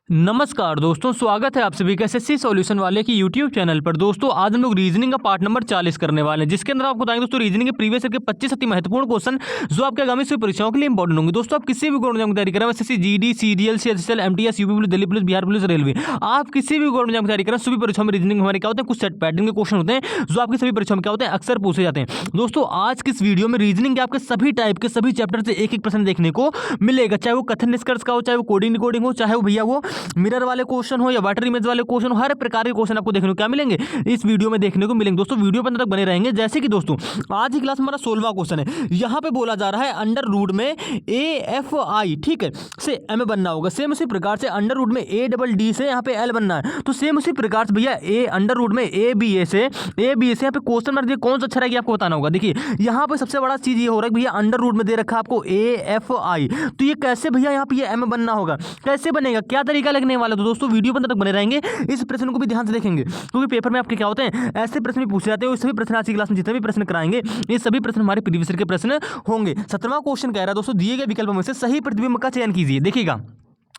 नमस्कार दोस्तों, स्वागत है आप सभी का एसएससी सॉल्यूशन वाले की यूट्यूब चैनल पर। दोस्तों आज हम लोग रीजनिंग का पार्ट नंबर 40 करने वाले हैं, जिसके अंदर आपको बताएंगे दोस्तों रीजनिंग के प्रीवियस ईयर के 25 अति महत्वपूर्ण क्वेश्चन जो आपके आगामी सभी परीक्षाओं के लिए इंपॉर्टेंट होंगे। दोस्तों आप किसी भी गवर्नमेंट की तैयारी करें, SSC GD serial CHSL MTS UP police Delhi police Bihar police railway, आप किसी भी गवर्नमेंट की तैयारी करें सभी परीक्षाओं में रीजनिंग हमारे क्या होते हैं, कुछ सेट पैटर्न के क्वेश्चन होते हैं जो आपकी सभी परीक्षाओं में क्या होते हैं, अक्सर पूछे जाते हैं। दोस्तों आज की इस वीडियो में रीजनिंग के आपके सभी टाइप के सभी चैप्टर से एक एक प्रश्न देखने को मिलेगा, चाहे वो कथन निष्कर्ष का हो, चाहे वो कोडिंग रिकॉर्डिंग हो, चाहे वो भैया वो मिरर वाले क्वेश्चन हो या वाटर इमेज वाले क्वेश्चन हो, हर प्रकार के क्वेश्चन आपको देखने को क्या मिलेंगे, इस वीडियो में देखने को मिलेंगे। दोस्तों वीडियो पर अंत तक बने रहेंगे। जैसे कि दोस्तों आज की क्लास में हमारा 16वां क्वेश्चन है, यहाँ पे बोला जा रहा है अंडर रूट में ए एफ आई, ठीक है, से एम बनना होगा। सेम उसी प्रकार से अंडर रूट में ए डबल डी से यहाँ पे एल बनना है, तो सेम उसी प्रकार से भैया ए अंडर रूट में ए बी ए से यहाँ पे क्वेश्चन मार्क कौन सा अच्छा रहेगा आपको बताना होगा। देखिए यहाँ पे सबसे बड़ा चीज ये हो रहा है भैया अंडर रूट में दे रखा है आपको ए एफ आई, तो ये कैसे भैया यहाँ पे ये एम बनना होगा, कैसे बनेगा, क्या तरीका लगने वाला है। तो दोस्तों वीडियो पर अंत तक बने रहेंगे, इस प्रश्न को भी ध्यान से देखेंगे क्योंकि पेपर में आपके क्या होते हैं, ऐसे प्रश्न भी पूछे जाते हैं। सभी प्रश्न आज की क्लास में जितने भी प्रश्न कराएंगे ये सभी प्रश्न हमारे प्रीवियस ईयर के प्रश्न होंगे। 17वां क्वेश्चन कह रहा है दोस्तों दिए गए विकल्पों में से सही प्रतिबिंब का चयन कीजिए। देखिएगा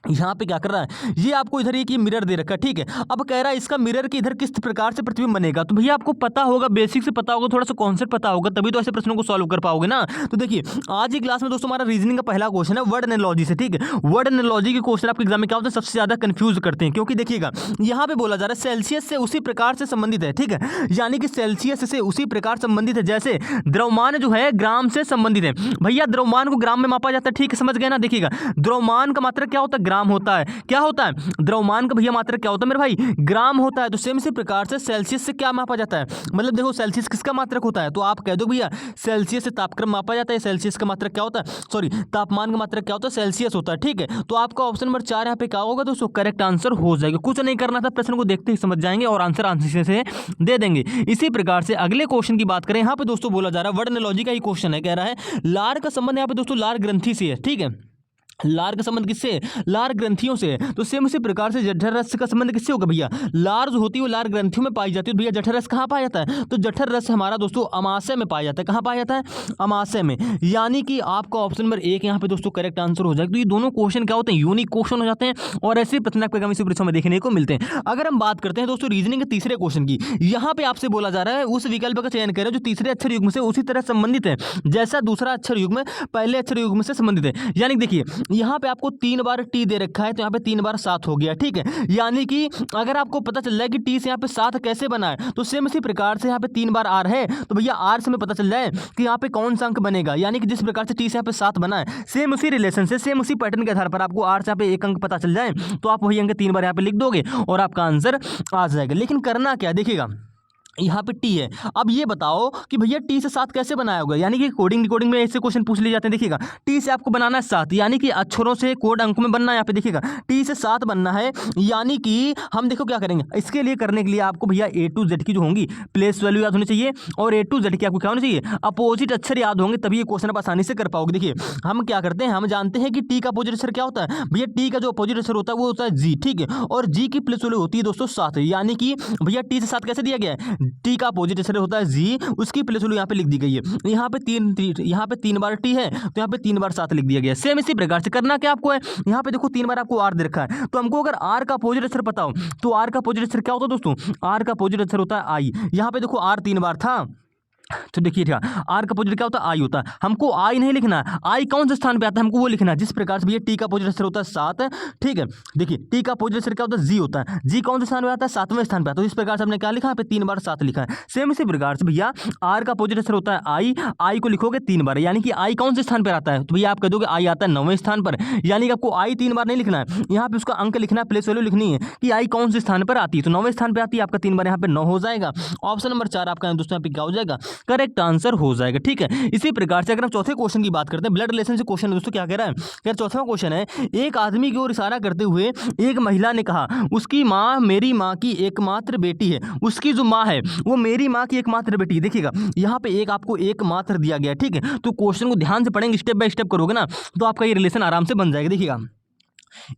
यहाँ पे क्या कर रहा है, ये आपको इधर एक ये मिरर दे रखा है, ठीक है। अब कह रहा है इसका मिरर के इधर किस प्रकार से प्रतिबिंब बनेगा, तो भैया आपको पता होगा, बेसिक से पता होगा, थोड़ा सा कॉन्सेप्ट पता होगा, तभी तो ऐसे प्रश्नों को सॉल्व कर पाओगे ना। तो देखिए आज की क्लास में दोस्तों हमारा रीजनिंग का पहला क्वेश्चन है वर्ड एनालॉजी से, ठीक है। वर्ड एनालॉजी के क्वेश्चन आपके एग्जाम में क्या होते हैं, सबसे ज्यादा कंफ्यूज करते हैं, क्योंकि देखिएगा यहाँ पे बोला जा रहा है सेल्सियस से उसी प्रकार से संबंधित है, ठीक है, यानी कि सेल्सियस से उसी प्रकार संबंधित है जैसे द्रव्यमान जो है ग्राम से संबंधित है। भैया द्रव्यमान को ग्राम में मापा जाता है, ठीक है, समझ गए ना। देखिएगा द्रव्यमान का मात्रक क्या होता है, ग्राम होता है। क्या होता है, द्रव्यमान का भैया मात्रक क्या होता है मेरे भाई, ग्राम होता है। तो सेम इसी प्रकार से सेल्सियस से क्या मापा जाता है, मतलब देखो सेल्सियस किसका मात्रक होता है, तो आप कह दो भैया सेल्सियस से तापक्रम मापा जाता है। सेल्सियस का मात्रक क्या होता है, सॉरी तापमान का मात्रक क्या होता है, सेल्सियस होता है, ठीक है। तो आपका ऑप्शन नंबर 4 यहाँ पे क्या होगा दोस्तों, करेक्ट आंसर हो जाएगा। कुछ नहीं करना था, प्रश्न को देखते ही समझ जाएंगे और आंसर से दे देंगे। इसी प्रकार से अगले क्वेश्चन की बात करें, यहाँ पे दोस्तों बोला जा रहा है वर्ड एनालॉजी का ही क्वेश्चन है, कह रहा है लार का संबंध यहाँ पे दोस्तों लार ग्रंथि से है, ठीक है। लार का संबंध किससे, लार ग्रंथियों से। तो सेम उसी प्रकार से जठर रस का संबंध किससे होगा भैया, लार जो होती है वो लार ग्रंथियों में पाई जाती है। तो भैया जठर रस कहाँ पाया जाता है, तो जठर रस हमारा दोस्तों अमाशय में पाया जाता है। कहाँ पाया जाता है, अमाशय में, यानी कि आपका ऑप्शन नंबर 1 यहाँ पे दोस्तों करेक्ट आंसर हो जाएगा। तो ये दोनों क्वेश्चन क्या होते हैं, यूनिक क्वेश्चन हो जाते हैं और ऐसे प्रश्न आपके आगामी परीक्षा में देखने को मिलते हैं। अगर हम बात करते हैं दोस्तों रीजनिंग के तीसरे क्वेश्चन की, यहाँ पे आपसे बोला जा रहा है उस विकल्प का चयन करें जो तीसरे अक्षर युग्म से उसी तरह संबंधित है जैसा दूसरा अक्षर युग्म पहले अक्षर युग्म से संबंधित है। यानी देखिए यहाँ पे आपको 3 बार टी दे रखा है, तो यहाँ पे 3 बार 7 हो गया, ठीक है। यानी कि अगर आपको पता चल रहा है कि टी से यहाँ पे 7 कैसे बना है, तो सेम इसी प्रकार से यहाँ पे 3 बार आर है, तो भैया आर से हमें पता चल रहा है कि यहाँ पे कौन सा अंक बनेगा। यानी कि जिस प्रकार से टी से यहाँ पे 7 बना है, सेम उसी रिलेशन से सेम उसी पैटर्न के आधार पर आपको आर से यहाँ पे 1 अंक पता चल जाए, तो आप वही अंक 3 बार यहाँ पे लिख दोगे और आपका आंसर आ जाएगा। लेकिन करना क्या, देखिएगा यहाँ पे टी है। अब ये बताओ कि भैया टी से 7 कैसे बनाया होगा, यानी कि कोडिंग रिकॉर्डिंग में ऐसे क्वेश्चन पूछ लिए जाते हैं। देखिएगा टी से आपको बनाना है 7, यानी कि अक्षरों से कोड अंकों में बनना है। यहाँ पे देखिएगा टी से 7 बनना है, यानी कि हम देखो क्या करेंगे, इसके लिए करने के लिए आपको भैया ए टू जेड की जो होंगी प्लेस वैल्यू याद होनी चाहिए और ए टू जेड की आपको क्या होनी चाहिए, अपोजिट अक्षर याद होंगे, तभी ये क्वेश्चन आप आसानी से कर पाओगे। देखिए हम क्या करते हैं, हम जानते हैं कि टी का अपोजिट अक्षर क्या होता है भैया, टी का जो अपोजिट अक्षर होता है वो होता है जी, ठीक है, और जी की प्लेस वैल्यू होती है दोस्तों 7, यानी कि भैया टी से 7 कैसे दिया गया है, टी का अपोजिट होता है जी, उसकी प्लेस वैल्यू यहाँ पे लिख दी गई है। यहाँ पे 3 बार टी है, तो यहाँ पे 3 बार 7 लिख दिया गया। सेम इसी प्रकार से करना क्या आपको है, यहाँ पे देखो 3 बार आपको आर दे रखा है, तो हमको अगर आर का अपोजिट अक्षर पता हो, तो आर का अपोजिट अक्षर क्या होता है दोस्तों, आर का अपोजिट अक्षर होता है आई। यहाँ पे देखो आर 3 बार था, तो देखिए क्या आर का अपोजिट क्या होता है, आई होता है। हमको आई नहीं लिखना है, आई कौन से स्थान पे आता है हमको वो लिखना है। जिस प्रकार से भैया टी का अपोजिट अक्षर होता है 7, ठीक है। देखिए टी का अपोजिट अक्षर क्या होता है, जी होता है। जी कौन से स्थान पे आता है, 7वें स्थान पे आता है। तो इस प्रकार से हमने क्या लिखा है, 3 बार 7 लिखा है। सेम इसी प्रकार से भैया आर का अपोजिट अक्षर होता है आई, आई को लिखोगे 3 बार, यानी कि आई कौन से स्थान पर आता है, तो भैया आप कह दोगे आई आता है 9वें स्थान पर, यानी कि आपको आई 3 बार नहीं लिखना है, यहाँ पे उसका अंक लिखना है, प्लेस वैल्यू लिखनी है कि आई कौन से स्थान पर आती है, तो 9वें स्थान पर आती है, आपका 3 बार यहाँ पे 9 हो जाएगा। ऑप्शन नंबर 4 आपका दोस्तों यहाँ पे क्या हो जाएगा, करेक्ट आंसर हो जाएगा, ठीक है। इसी प्रकार से अगर हम चौथे क्वेश्चन की बात करते हैं, ब्लड रिलेशन से क्वेश्चन है दोस्तों, क्या कह रहा है, यार चौथा क्वेश्चन है, एक आदमी की ओर इशारा करते हुए एक महिला ने कहा उसकी माँ मेरी माँ की एकमात्र बेटी है, उसकी जो माँ है वो मेरी माँ की एकमात्र बेटी है। देखिएगा यहाँ पे एक आपको एकमात्र दिया गया है, ठीक है, तो क्वेश्चन को ध्यान से पढ़ेंगे, स्टेप बाय स्टेप करोगे ना, तो आपका ये रिलेशन आराम से बन जाएगा। देखिएगा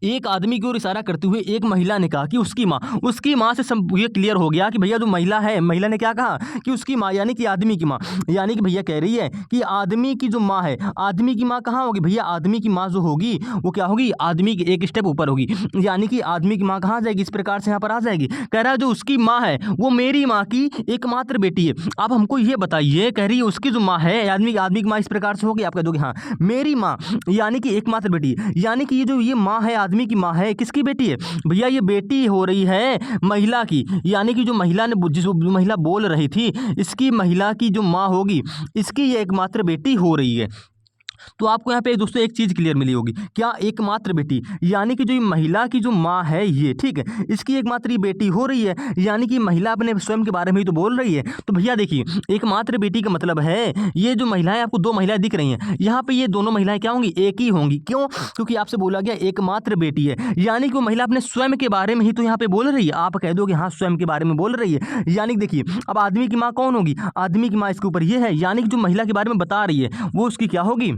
एक आदमी की ओर इशारा करते हुए एक महिला ने कहा कि उसकी माँ से ये क्लियर हो गया कि भैया जो महिला है, महिला ने क्या कहा कि उसकी माँ, यानी कि आदमी की माँ, यानी कि भैया कह रही है कि आदमी की जो माँ है, आदमी की माँ कहाँ होगी भैया, आदमी की माँ जो होगी वो क्या होगी, आदमी की एक स्टेप ऊपर होगी, यानी कि आदमी की माँ कहाँ जाएगी, इस प्रकार से यहाँ पर आ जाएगी। कह रहा है जो उसकी माँ है वो मेरी माँ की एकमात्र बेटी है। अब हमको ये बताइए, कह रही है उसकी जो माँ है, आदमी की माँ इस प्रकार से होगी, आप कह दोगे हाँ मेरी माँ, यानी कि एकमात्र बेटी, यानी कि ये माँ है, आदमी की माँ है, किसकी बेटी है भैया, ये बेटी हो रही है महिला की, यानी कि जो महिला ने जिस महिला बोल रही थी, इसकी महिला की जो माँ होगी, इसकी ये एकमात्र बेटी हो रही है। तो आपको यहाँ पे दोस्तों एक चीज़ क्लियर मिली होगी, क्या एकमात्र बेटी, यानी कि जो ये महिला की जो माँ है ये, ठीक है, इसकी एकमात्र बेटी हो रही है, यानी कि महिला अपने स्वयं के बारे में ही तो बोल रही है। तो भैया देखिए एकमात्र बेटी का मतलब है ये जो महिलाएं, आपको दो महिलाएं दिख रही हैं, यहाँ पे ये दोनों महिलाएं क्या होंगी, एक ही होंगी। क्यों? क्योंकि आपसे बोला गया एकमात्र बेटी है, यानी कि वो महिला अपने स्वयं के बारे में ही तो यहाँ पे बोल रही है। आप कह दोगे हाँ स्वयं के बारे में बोल रही है, यानी कि देखिए अब आदमी की माँ कौन होगी, आदमी की माँ इसके ऊपर ये है, यानी कि जो महिला के बारे में बता रही है वो उसकी क्या होगी,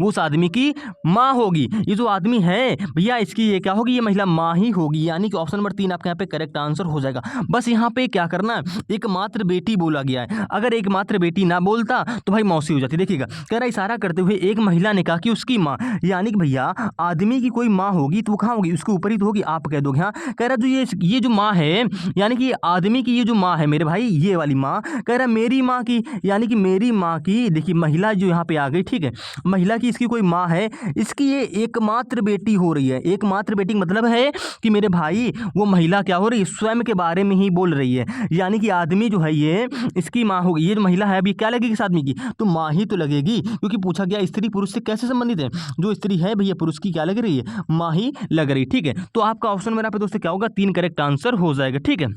वो उस आदमी की माँ होगी। ये जो आदमी है भैया इसकी ये क्या होगी, ये महिला माँ ही होगी, यानी कि ऑप्शन नंबर 3 आपके यहाँ पे करेक्ट आंसर हो जाएगा। बस यहाँ पे क्या करना है, एकमात्र बेटी बोला गया है, अगर एकमात्र बेटी ना बोलता तो भाई मौसी हो जाती। देखिएगा कह रहा इशारा करते हुए एक महिला ने कहा कि उसकी माँ, यानी कि भैया आदमी की कोई माँ होगी तो वो कहाँ होगी, उसके ऊपर ही तो होगी, आप कह दोगे हाँ। कह रहा जो ये जो माँ है, यानी कि आदमी की ये जो माँ है मेरे भाई, ये वाली माँ, कह रहा मेरी माँ की, यानी कि मेरी माँ की, देखिए महिला जो यहाँ पे आ गई, ठीक है, महिला की इसकी कोई माँ है, इसकी ये एकमात्र बेटी हो रही है। एकमात्र बेटी का मतलब है कि मेरे भाई वो महिला क्या हो रही है, स्वयं के बारे में ही बोल रही है, यानी कि आदमी जो है ये इसकी माँ होगी, ये जो महिला है अभी क्या लगेगी इस आदमी की, तो माँ ही तो लगेगी, क्योंकि पूछा गया स्त्री पुरुष से कैसे संबंधित है, जो स्त्री है भैया पुरुष की क्या लग रही है, माँ ही लग रही। ठीक है, तो आपका ऑप्शन मेरा पे दोस्तों क्या होगा, 3 करेक्ट आंसर हो जाएगा। ठीक है,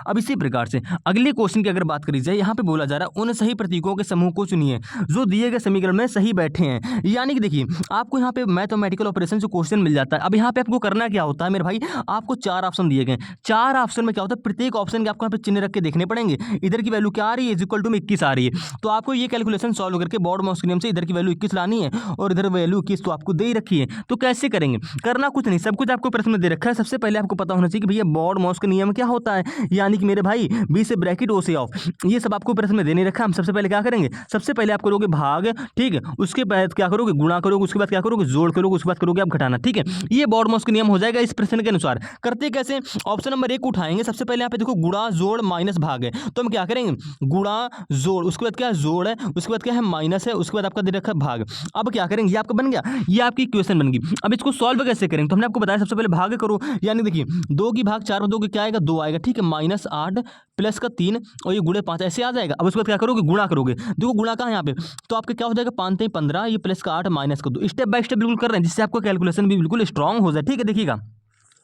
अब इसी प्रकार से अगले क्वेश्चन की अगर बात करी जाए, यहाँ पे बोला जा रहा है उन सही प्रतीकों के समूह को चुनिए जो दिए गए समीकरण में सही बैठे हैं। यानी कि देखिए आपको यहाँ पे मैथमेटिकल ऑपरेशन से क्वेश्चन मिल जाता है। अब यहाँ पे आपको करना क्या होता है मेरे भाई, आपको 4 ऑप्शन दिए गए, 4 ऑप्शन में क्या होता है, प्रत्येक ऑप्शन के आपको यहाँ पे चिन्ह रख के देखने पड़ेंगे। इधर की वैल्यू क्या आ रही है, इक्वल टू में 21 आ रही है, तो आपको ये कैलकुलेशन सॉल्व करके बोर्ड माउस के नियम से इधर की वैल्यू 21 लानी है और इधर वैल्यू 21 तो आपको दे ही रखी है। तो कैसे करेंगे, करना कुछ नहीं, सब कुछ आपको प्रश्न में दे रखा है। सबसे पहले आपको पता होना चाहिए कि भैया बोर्ड माउस का नियम क्या होता है, यानी कि मेरे भाई बी से ब्रैकेट ओ से ऑफ, ये सब आपको प्रश्न में देने रखा। हम सबसे पहले क्या करेंगे, सबसे पहले आप करोगे भाग, ठीक है, उसके बाद क्या करोगे गुणा करोगे, उसके बाद क्या करोगे जोड़ करोगे, उसके बाद करोगे आप घटाना। ठीक है, ये बोर्ड माउस का नियम हो जाएगा इस प्रश्न के अनुसार। करते कैसे, ऑप्शन नंबर 1 उठाएंगे, सबसे पहले यहाँ पे देखो गुणा जोड़ माइनस भाग है, तो हम क्या करेंगे गुणा जोड़, उसके बाद क्या है जोड़ है, उसके बाद क्या है माइनस है, उसके बाद आपका दे रखा है भाग। अब क्या करेंगे, ये आपका बन गया, ये आपकी इक्वेशन बन गई। अब इसको सॉल्व कैसे करेंगे, तो हमने आपको बताया सबसे पहले भाग करो, यानी देखिए 2 की भाग 4 में 2 क्या आएगा 2 आएगा, ठीक है, -8 प्लस का 3 और ये गुणे 5 ऐसे आ जाएगा। अब उसके बाद क्या करोगे गुणा करोगे, देखो गुणा कहाँ है यहाँ पे, तो आपका क्या हो जाएगा 5 3 15, ये प्लस का 8 माइनस का 2, स्टेप बाय स्टेप बिल्कुल कर रहे हैं जिससे आपको कैलकुलेशन भी बिल्कुल स्ट्रांग हो जाए। ठीक है, देखिएगा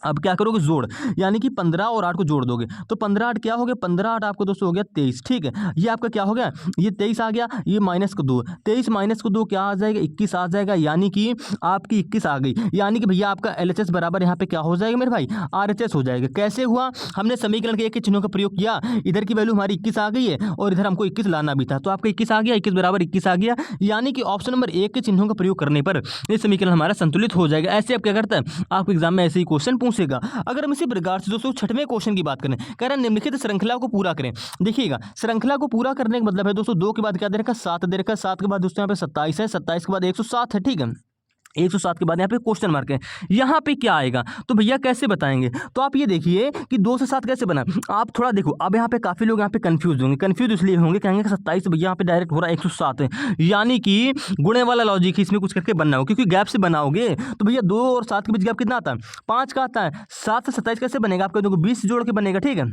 अब क्या करोगे जोड़, यानी कि 15 और 8 को जोड़ दोगे तो 15 8 क्या हो गया, 15 8 आपको दोस्तों हो गया 23। ठीक है, ये आपका क्या हो गया, ये 23 आ गया, ये माइनस को 2, 23 माइनस को 2 क्या आ जाएगा 21 आ जाएगा, यानी कि आपकी 21 आ गई, यानी कि भैया आपका LHS बराबर यहाँ पे क्या हो जाएगा मेरे भाई RHS हो जाएगा। कैसे हुआ, हमने समीकरण के एक ही चिन्हों का प्रयोग किया, इधर की वैल्यू हमारी 21 आ गई है और इधर हमको 21 लाना भी था, तो आपका 21 आ गया, 21 बराबर 21 आ गया, यानी कि ऑप्शन नंबर 1 के चिन्हों का प्रयोग करने पर ये समीकरण हमारा संतुलित हो जाएगा। ऐसे आप क्या करता है, आपको एग्जाम में ऐसे ही क्वेश्चन पूछेगा। अगर इसी प्रकार से दोस्तों 6वें क्वेश्चन की बात करें, कह रहा है निम्नलिखित श्रृंखला को पूरा करें। देखिएगा श्रृंखला को पूरा करने का मतलब है दोस्तों 2 के बाद क्या दे रखा 7 दे रखा, 7 के बाद दोस्तों यहाँ पे 27 है, 27 के बाद 107 है। ठीक है, 107 के बाद यहाँ पे क्वेश्चन मार्क है, यहाँ पे क्या आएगा, तो भैया कैसे बताएंगे, तो आप ये देखिए कि 2 से 7 कैसे बना, आप थोड़ा देखो। अब यहाँ पे काफी लोग यहाँ पे कंफ्यूज होंगे, कंफ्यूज इसलिए होंगे कहेंगे कि 27 भैया यहाँ पे डायरेक्ट हो रहा है 107 है, यानी कि गुणे वाला लॉजिक ही इसमें कुछ करके बनना हो, क्योंकि गैप से बनाओगे तो भैया 2 और 7 के बीच गैप कितना आता है 5 का आता है। 7 से 27 कैसे बनेगा, आपको देखो 20 जोड़ के बनेगा। ठीक है,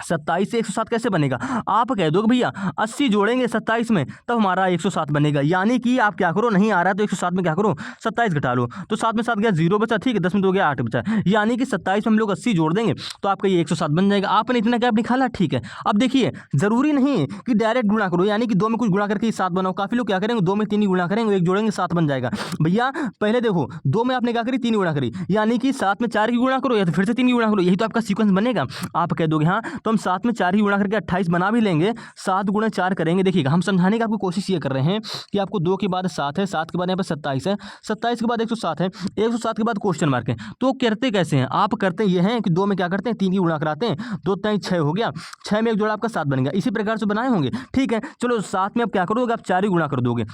27 से 107 कैसे बनेगा, आप कह दो कि भैया 80 जोड़ेंगे 27 में तब हमारा 107 बनेगा, यानी कि आप क्या करो नहीं आ रहा है तो 107 में क्या करो 27 घटा लो, तो 7 में 7 गया 0 बचा, ठीक है, 10 में 2 गया 8 बचा, यानी कि 27 में हम लोग 80 जोड़ देंगे तो आपका ये 107 बन जाएगा। आपने इतना गैप निकाला, ठीक है। अब देखिए जरूरी नहीं कि डायरेक्ट गुणा करो, यानी कि 2 में कुछ गुणा करके 7 बनाओ। काफी लोग क्या करेंगे 2 में 3 गुणा करेंगे, 1 जोड़ेंगे 7 बन जाएगा। भैया पहले देखो 2 में आपने क्या करी 3 गुणा करी, यानी कि 7 में 4 की गुणा करो या तो फिर से 3 की गुणा करो, यही तो आपका सीक्वेंस बनेगा। आप कह दोगे हाँ तो हम 7 में 4 ही गुणा करके 28 बना भी लेंगे। 7 गुणा 4 करेंगे। देखिएगा हम समझाने की आपको कोशिश ये कर रहे हैं कि आपको 2 के बाद 7 है, 7 के बाद यहाँ पे 27 है, 27 के बाद 107 है, 107 के बाद क्वेश्चन मार्क है। तो करते कैसे हैं आप? करते ये हैं कि 2 में क्या करते हैं 3 की गुणा कराते हैं, 2 3 6 हो गया, 6 में एक जोड़ा आपका 7 बन गया। इसी प्रकार से बनाए होंगे। ठीक है, चलो 7 में आप क्या करोगे, आप 4 ही गुणा कर दोगे,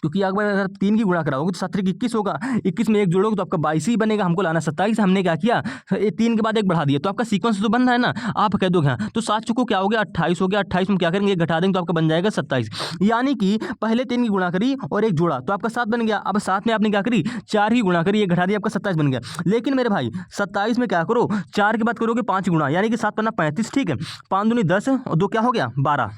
क्योंकि एक बार अगर 3 की गुणा कराओगे तो 7 3 21 होगा, 21 में एक जोड़ोगे तो आपका 22 ही बनेगा। हमको लाना 27, हमने क्या किया 3 के बाद एक बढ़ा दिया, तो आपका सीक्वेंस तो बन रहा है ना। आप कह दोगे हाँ, तो 7 चुको क्या हो गया 28 हो गया, 28 में क्या करेंगे एक घटा देंगे तो आपका बन जाएगा 27। यानी कि पहले 3 की गुणा करी और एक जोड़ा तो आपका 7 बन गया। अब 7 में आपने क्या करी 4 ही गुणा करी, एक घटा दिया, आपका 27 बन गया। लेकिन मेरे भाई 27 में क्या करो 4 के बाद करोगे 5 गुणा, यानी कि 7 पन्ना 35। ठीक है, 5 दूनी 10 और 2 क्या हो गया 12।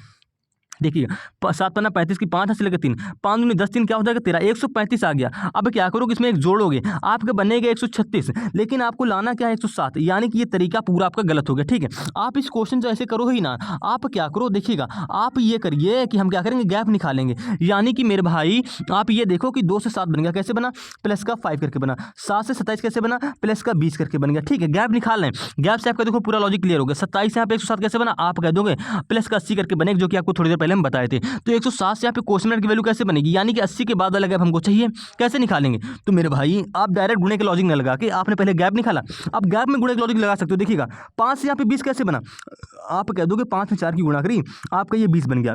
देखिए 7 पन्ना 35 की 5 से लेकर 3, 5 दूनी 10, 3 क्या हो जाएगा 13, 135 आ गया। अब क्या करोगे इसमें एक जोड़ोगे, आपके बनेगा 136, लेकिन आपको लाना क्या है 107। यानी कि ये तरीका पूरा आपका गलत हो गया। ठीक है, आप इस क्वेश्चन जो ऐसे करो ही ना, आप क्या करो देखिएगा, आप ये करिए कि हम क्या करेंगे गैप निकालेंगे। यानी कि मेरे भाई आप ये देखो कि 2 से 7 बन गया, कैसे बना प्लस का 5 करके बना, 7 से 27 कैसे बना प्लस का 20 करके बन गया। ठीक है, गैप निकाल लें, गैप से आपका देखो पूरा लॉजिक क्लियर हो गया। 27 यहाँ पे 107 कैसे बना, आप कह दोगे प्लस का 80 करके बनेगा, जो कि आपको थोड़ी देर पहले हम बताए थे। तो 107 से यहाँ पे क्वेश्चन मार्क की वैल्यू कैसे बनेगी, यानी कि 80 के बाद वाला गैप हमको चाहिए, कैसे निकालेंगे? तो मेरे भाई आप डायरेक्ट गुणे के लॉजिक न लगा के आपने पहले गैप निकाला, अब गैप में गुणे के लॉजिक लगा सकते हो। देखिएगा 5 से यहाँ पे 20 कैसे बना, आप कह दोगे 5 में 4 की गुणा करी, आपका ये 20 बन गया,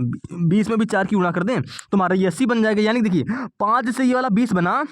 20 में भी 4 की गुणा कर दें तुम्हारा ये 80 बन जाएगा। यानी कि देखिए 5 से ये वाला 20 बना,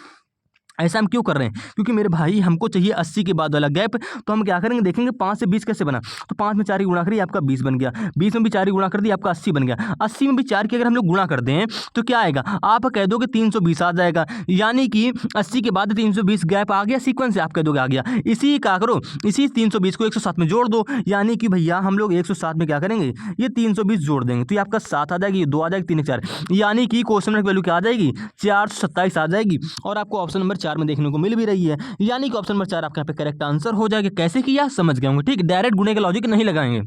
ऐसा हम क्यों कर रहे हैं, क्योंकि मेरे भाई हमको चाहिए 80 के बाद वाला गैप। तो हम क्या करेंगे देखेंगे 5 से 20 कैसे बना, तो 5 में 4 की गुणा करी आपका 20 बन गया, 20 में भी 4 की गुणा कर दी आपका 80 बन गया, 80 में भी 4 की अगर हम लोग गुणा कर दें तो क्या आएगा, आप कह दोगे 320 आ जाएगा। यानी कि 80 के बाद 320 गैप आ गया, सीक्वेंस से आप कह दोगे आ गया। इसी क्या करो, इसी 320 को 107 में जोड़ दो, यानी कि भैया हम लोग 107 में क्या करेंगे ये 320 जोड़ देंगे, तो ये आपका 7 आ जाएगी, ये 2 आ जाएगी, 3 4, यानी कि क्वेश्चन की वैल्यू क्या आ जाएगी 427 आ जाएगी। और आपको ऑप्शन नंबर 4 में देखने को मिल भी रही है, यानी कि ऑप्शन नंबर 4 आपका यहाँ पे करेक्ट आंसर हो जाएगा। कैसे किया समझ गए होंगे। ठीक, डायरेक्ट गुणे का लॉजिक नहीं लगाएंगे,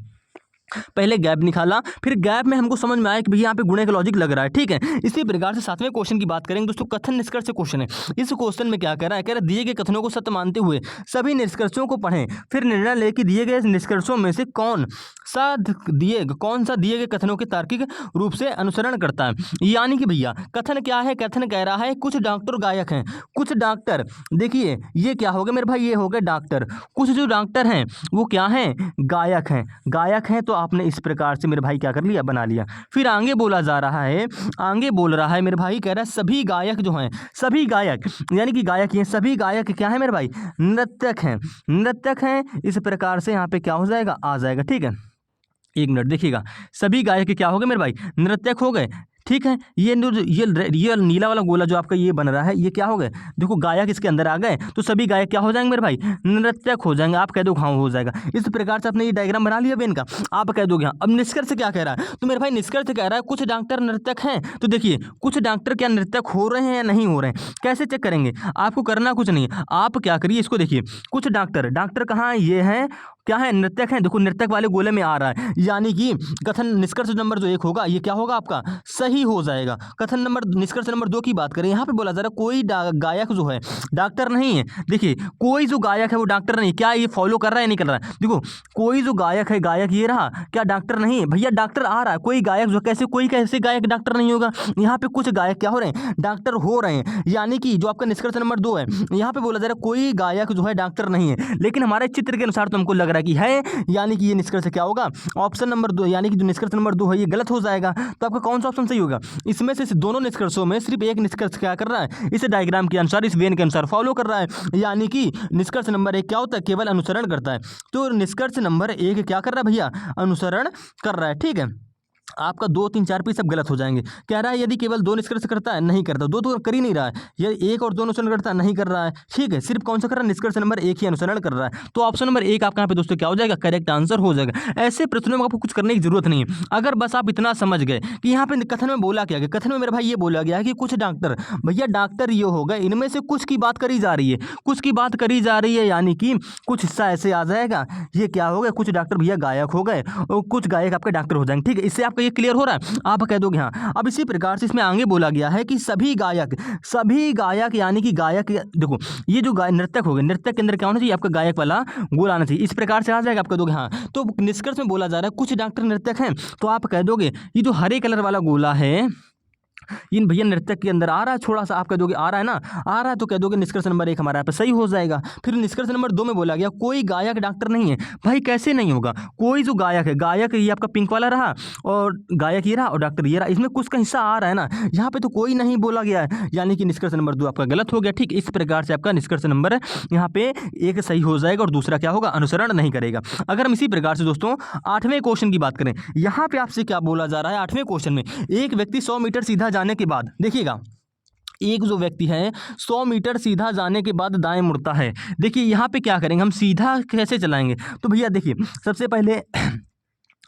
पहले गैप निकाला, फिर गैप में हमको समझ में आया कि भैया यहाँ पे गुणे का लॉजिक लग रहा है। ठीक है, इसी प्रकार से 7वें क्वेश्चन की बात करेंगे दोस्तों। कथन निष्कर्ष क्वेश्चन है। इस क्वेश्चन में क्या कह रहा है, कह रहा है दिए गए कथनों को सत्य मानते हुए सभी निष्कर्षों को पढ़ें, फिर निर्णय लें कि दिए गए निष्कर्षों में से कौन सा दिए गए कथनों के तार्किक रूप से अनुसरण करता है। यानी कि भैया कथन क्या है, कथन कह रहा है कुछ डॉक्टर गायक हैं, कुछ डॉक्टर, देखिए ये क्या हो गया मेरे भाई, ये हो गए डॉक्टर, कुछ जो डॉक्टर हैं वो क्या हैं गायक हैं, गायक हैं। तो आपने इस प्रकार से मेरे भाई क्या कर लिया बना लिया। फिर आगे बोला जा रहा है, आगे बोल रहा है मेरे भाई, कह रहा है सभी गायक जो हैं, सभी गायक यानी कि गायक, ये सभी गायक क्या है मेरे भाई नर्तक हैं, नर्तक हैं। इस प्रकार से यहाँ पे क्या हो जाएगा आ जाएगा। ठीक है, एक मिनट देखिएगा, सभी गायक क्या हो गए मेरे भाई नर्तक हो गए। ठीक है, ये नीला वाला गोला जो आपका ये बन रहा है ये क्या हो गए, देखो गायक इसके अंदर आ गए, तो सभी गायक क्या हो जाएंगे मेरे भाई नर्तक हो जाएंगे। आप कह दो हाँ हो जाएगा। इस प्रकार से आपने ये डायग्राम बना लिया बेन का, आप कह दोगे हाँ। अब निष्कर्ष क्या कह रहा है, तो मेरे भाई निष्कर्ष कह रहा है कुछ डॉक्टर नर्तक हैं। तो देखिए कुछ डॉक्टर क्या नर्तक हो रहे हैं या नहीं हो रहे हैं, कैसे चेक करेंगे, आपको करना कुछ नहीं, आप क्या करिए इसको देखिए, कुछ डॉक्टर कहाँ है, ये हैं क्या है नर्तक हैं। देखो नर्तक वाले गोले में आ रहा है, यानी कि कथन निष्कर्ष नंबर जो 1 होगा ये क्या होगा आपका सही हो जाएगा। कथन नंबर निष्कर्ष नंबर 2 की बात करें, यहाँ पे बोला जा रहा है कोई गायक जो है डॉक्टर नहीं है। देखिए कोई जो गायक है वो डॉक्टर नहीं, क्या ये फॉलो कर रहा है नहीं कर रहा है, देखो कोई जो गायक है, गायक ये रहा, क्या डॉक्टर नहीं है भैया, डॉक्टर आ रहा है, कोई गायक जो कैसे, कोई कैसे गायक डॉक्टर नहीं होगा। यहाँ पे कुछ गायक क्या हो रहे हैं डॉक्टर हो रहे हैं, यानी कि जो आपका निष्कर्ष नंबर 2 है यहाँ पे बोला जा रहा है कोई गायक जो है डॉक्टर नहीं है। लेकिन हमारे चित्र के अनुसार तो हमको लग रहा है कि है, यानी कि ये निष्कर्ष क्या होगा ऑप्शन नंबर 2, यानी कि जो निष्कर्ष नंबर 2 है ये गलत हो जाएगा। तो आपका कौन सा ऑप्शन सही होगा, इसमें से दोनों निष्कर्षों में सिर्फ एक निष्कर्ष क्या कर रहा है, इस डायग्राम के अनुसार, इस वेन के अनुसार फॉलो कर रहा है, यानी कि निष्कर्ष नंबर 1 क्या होता है केवल अनुसरण करता है। तो निष्कर्ष नंबर 1 क्या कर रहा है भैया अनुसरण कर रहा है। ठीक है, आपका 2 3 4 सब गलत हो जाएंगे। कह रहा है यदि केवल 2 निष्कर्ष करता है नहीं करता, 2 तो कर ही नहीं रहा है, यदि 1 और 2 अनुसरण करता है नहीं कर रहा है। ठीक है, सिर्फ कौन सा कर रहा है निष्कर्ष नंबर 1 ही अनुसरण कर रहा है। तो ऑप्शन नंबर 1 आपका यहाँ पे दोस्तों क्या हो जाएगा करेक्ट आंसर हो जाएगा। ऐसे प्रश्नों में आपको कुछ करने की जरूरत नहीं है, अगर बस आप इतना समझ गए कि यहाँ पे कथन में बोला क्या गया। कथन में मेरे भाई ये बोला गया है कि कुछ डॉक्टर, भैया डॉक्टर ये हो गए, इनमें से कुछ की बात करी जा रही है, कुछ की बात करी जा रही है, यानी कि कुछ हिस्सा ऐसे आ जाएगा, ये क्या हो गए कुछ डॉक्टर भैया गायक हो गए और कुछ गायक आपके डॉक्टर हो जाएंगे। ठीक है, इससे आप आपका ये क्लियर हो रहा है? आप कह दोगे हाँ। अब इसी प्रकार से इसमें आगे बोला गया है कि सभी गायक यानी कि गायक, देखो ये जो नर्तक हो गए, नर्तक के अंदर क्या होना चाहिए? आपका गायक वाला गोल आना चाहिए। इस प्रकार से आ जाएगा, आप कह दोगे हाँ। तो निष्कर्ष में बोला जा रहा है कुछ डॉक्टर नर्तक हैं, तो आप कह दोगे ये जो हरे कलर वाला गोला है इन भैया नृत्य के अंदर आ रहा है, थोड़ा सा आप कह दोगे आ रहा है ना, आ रहा है, तो कह दोगे निष्कर्ष नंबर 1 हमारा यहाँ पे सही हो जाएगा। फिर निष्कर्ष नंबर 2 में बोला गया कोई गायक डॉक्टर नहीं है। भाई कैसे नहीं होगा? कोई जो गायक है, गायक ये आपका पिंक वाला रहा और गायक ये रहा और डॉक्टर ये रहा, इसमें कुछ का हिस्सा आ रहा है ना, यहाँ पे तो कोई नहीं बोला गया है, यानी कि निष्कर्ष नंबर 2 आपका गलत हो गया। ठीक, इस प्रकार से आपका निष्कर्ष नंबर यहाँ पे 1 सही हो जाएगा और दूसरा क्या होगा? अनुसरण नहीं करेगा। अगर हम इसी प्रकार से दोस्तों 8वें क्वेश्चन की बात करें, यहाँ पे आपसे क्या बोला जा रहा है? 8वें क्वेश्चन में एक व्यक्ति 100 मीटर सीधा जाने के बाद, देखिएगा एक जो व्यक्ति है 100 मीटर सीधा जाने के बाद दाएं मुड़ता है। देखिए यहाँ पे क्या करेंगे हम, सीधा कैसे चलाएंगे? तो भैया देखिए सबसे पहले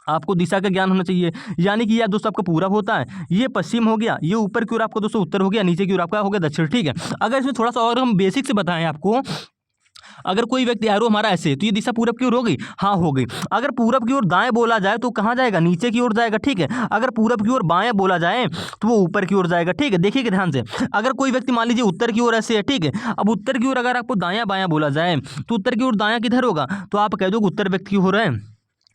आपको दिशा का ज्ञान होना चाहिए, यानी कि यह दोस्तों आपका पूरब होता है, ये पश्चिम हो गया, ये ऊपर की ओर आपको दोस्तों उत्तर हो गया, नीचे की ओर आपका हो गया दक्षिण। ठीक है, अगर इसमें थोड़ा सा और हम बेसिक से बताएं आपको, अगर कोई व्यक्ति एरो हमारा ऐसे, तो ये दिशा पूरब की ओर हो गई, हाँ हो गई। अगर पूरब की ओर दाएं बोला जाए तो कहाँ जाएगा? नीचे की ओर जाएगा। ठीक है, अगर पूरब की ओर बाएं बोला जाए तो वो ऊपर की ओर जाएगा। ठीक है, देखिए ध्यान से, अगर कोई व्यक्ति मान लीजिए उत्तर की ओर ऐसे है, ठीक है, अब उत्तर की ओर अगर आपको दायां बायां बोला जाए तो उत्तर की ओर दायां किधर होगा? तो आप कह दो उत्तर व्यक्ति की ओर है,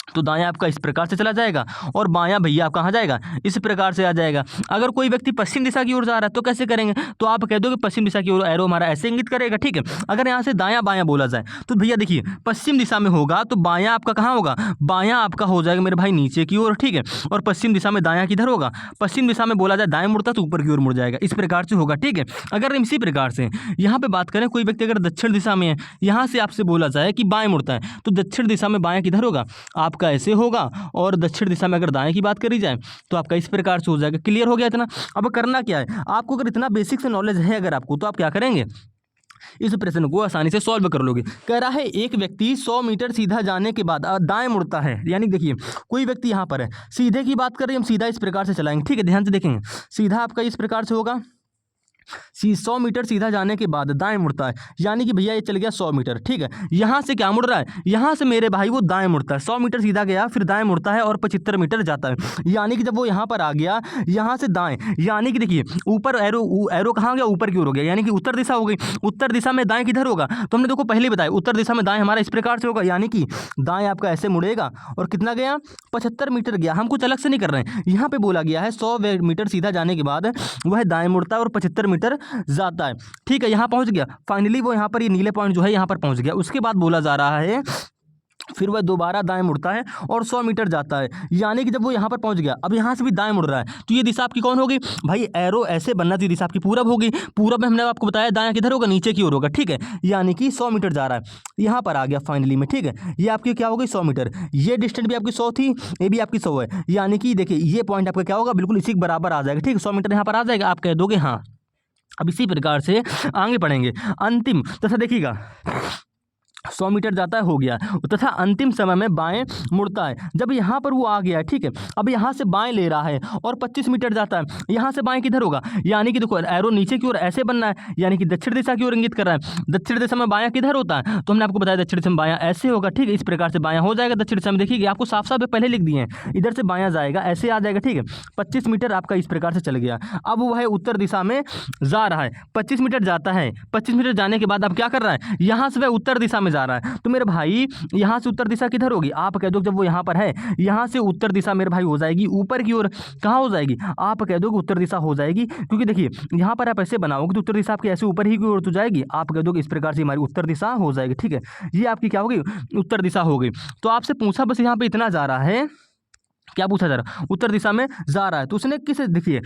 तो दायां आपका इस प्रकार से चला जाएगा और बायां भैया आप कहाँ जाएगा? इस प्रकार से आ जाएगा। अगर कोई व्यक्ति पश्चिम दिशा की ओर जा रहा है तो कैसे करेंगे? तो आप कह दो कि पश्चिम दिशा की ओर एरो हमारा ऐसे इंगित करेगा। ठीक है, अगर यहाँ से दायां बायां बोला जाए तो भैया देखिए पश्चिम दिशा में होगा तो बायां आपका कहाँ होगा? बायां आपका हो जाएगा मेरे भाई नीचे की ओर। ठीक है, और पश्चिम दिशा में दायां किधर होगा? पश्चिम दिशा में बोला जाए दाएं मुड़ता तो ऊपर की ओर मुड़ जाएगा, इस प्रकार से होगा। ठीक है, अगर हम इसी प्रकार से यहाँ पे बात करें, कोई व्यक्ति अगर दक्षिण दिशा में है, यहाँ से आपसे बोला जाए कि बाएं मुड़ता है, तो दक्षिण दिशा में बायां किधर होगा? आपका ऐसे होगा, और दक्षिण दिशा में अगर दाएं की बात करी जाए तो आपका इस प्रकार से हो जाएगा। क्लियर हो गया इतना? अब करना क्या है आपको, अगर इतना बेसिक से नॉलेज है अगर आपको, तो आप क्या करेंगे? इस प्रश्न को आसानी से सॉल्व कर लोगे। कह रहा है एक व्यक्ति 100 मीटर सीधा जाने के बाद दाएं मुड़ता है, यानी देखिए कोई व्यक्ति यहाँ पर है, सीधे की बात करें हम, सीधा इस प्रकार से चलाएंगे। ठीक है, ध्यान से देखेंगे, सीधा आपका इस प्रकार से होगा, 100 मीटर सीधा जाने के बाद दाएं मुड़ता है, यानी कि भैया ये चल गया 100 मीटर। ठीक है, यहाँ से क्या मुड़ रहा है? यहाँ से मेरे भाई वो दाएं मुड़ता है, 100 मीटर सीधा गया, फिर दाएं मुड़ता है और 75 मीटर जाता है, यानी कि जब वो यहाँ पर आ गया, यहाँ से दाएं, यानी कि देखिए ऊपर एरो कहाँ गया? ऊपर की ओर हो गया, यानी कि उत्तर दिशा हो गई। उत्तर दिशा में दाएं किधर होगा? तो हमने देखो पहले बताया उत्तर दिशा में दाएं हमारा इस प्रकार से होगा, यानी कि दाएं आपका ऐसे मुड़ेगा और कितना गया? 75 मीटर गया। हम कुछ अलग से नहीं कर रहे हैं, यहाँ पे बोला गया है 100 मीटर सीधा जाने के बाद वह दाएं मुड़ता है और 75 मीटर जाता है। ठीक है, यहाँ पहुंच गया, फाइनली वो यहाँ पर ये नीले पॉइंट जो है यहाँ पर पहुंच गया। उसके बाद बोला जा रहा है फिर वह दोबारा दाएं मुड़ता है और 100 मीटर जाता है, यानी कि जब वो यहाँ पर पहुंच गया, अब यहाँ से भी दाएं मुड़ रहा है, तो ये दिशा आपकी कौन होगी? भाई एरो ऐसे बनना चाहिए, दिशा आपकी पूरब होगी। पूरब में हमने आपको बताया दायां किधर होगा? नीचे की ओर होगा। ठीक है, यानी कि 100 मीटर जा रहा है, यहाँ पर आ गया फाइनली में। ठीक है, ये आपकी क्या हो गई? 100 मीटर। ये डिस्टेंस भी आपकी 100 थी, ये भी आपकी 100 है, यानी कि देखिए ये पॉइंट आपका क्या होगा? बिल्कुल इसी के बराबर आ जाएगा। ठीक है, 100 मीटर यहाँ पर आ जाएगा, आप कह दोगे हाँ। अब इसी प्रकार से आगे पढ़ेंगे। अंतिम तथा देखिएगा 100 मीटर जाता है, हो गया, तथा अंतिम समय में बाएं मुड़ता है। जब यहाँ पर वो आ गया है, ठीक है, अब यहाँ से बाएं ले रहा है और 25 मीटर जाता है, यहाँ से बाएं किधर होगा? यानी कि देखो एरो नीचे की ओर ऐसे बनना है, यानी कि दक्षिण दिशा की ओर इंगित कर रहा है। दक्षिण दिशा में बायां किधर होता है? तो हमने आपको बताया दक्षिण दिशा में बायां ऐसे होगा। ठीक है, इस प्रकार से बायां हो जाएगा दक्षिण दिशा में। देखिए आपको साफ साफ पहले लिख दिए हैं, इधर से बायां जाएगा, ऐसे आ जाएगा। ठीक है, 25 मीटर आपका इस प्रकार से चल गया। अब वह उत्तर दिशा में जा रहा है, 25 मीटर जाता है, 25 मीटर जाने के बाद अब क्या कर रहा है? यहाँ से वह उत्तर दिशा में जा रहा है, तो मेरे भाई यहाँ से उत्तर दिशा किधर होगी? आप कह दो जब वो यहाँ पर है, यहाँ से उत्तर दिशा मेरे भाई हो जाएगी ऊपर की ओर। कहाँ हो जाएगी? आप कह दो कि उत्तर दिशा हो जाएगी, क्योंकि देखिए यहाँ पर आप ऐसे बनाओगे तो उत्तर दिशा आपकी ऐसे ऊपर ही की ओर तो जाएगी। आप कह दो कि इस प्रकार से हमारी उत्तर दिशा हो जाएगी। ठीक है, ये आपकी क्या होगी? उत्तर दिशा हो गई। तो आपसे पूछा बस यहाँ पे इतना जा रहा है, क्या पूछा जा रहा? उत्तर दिशा में जा रहा है, तो उसने किस, देखिए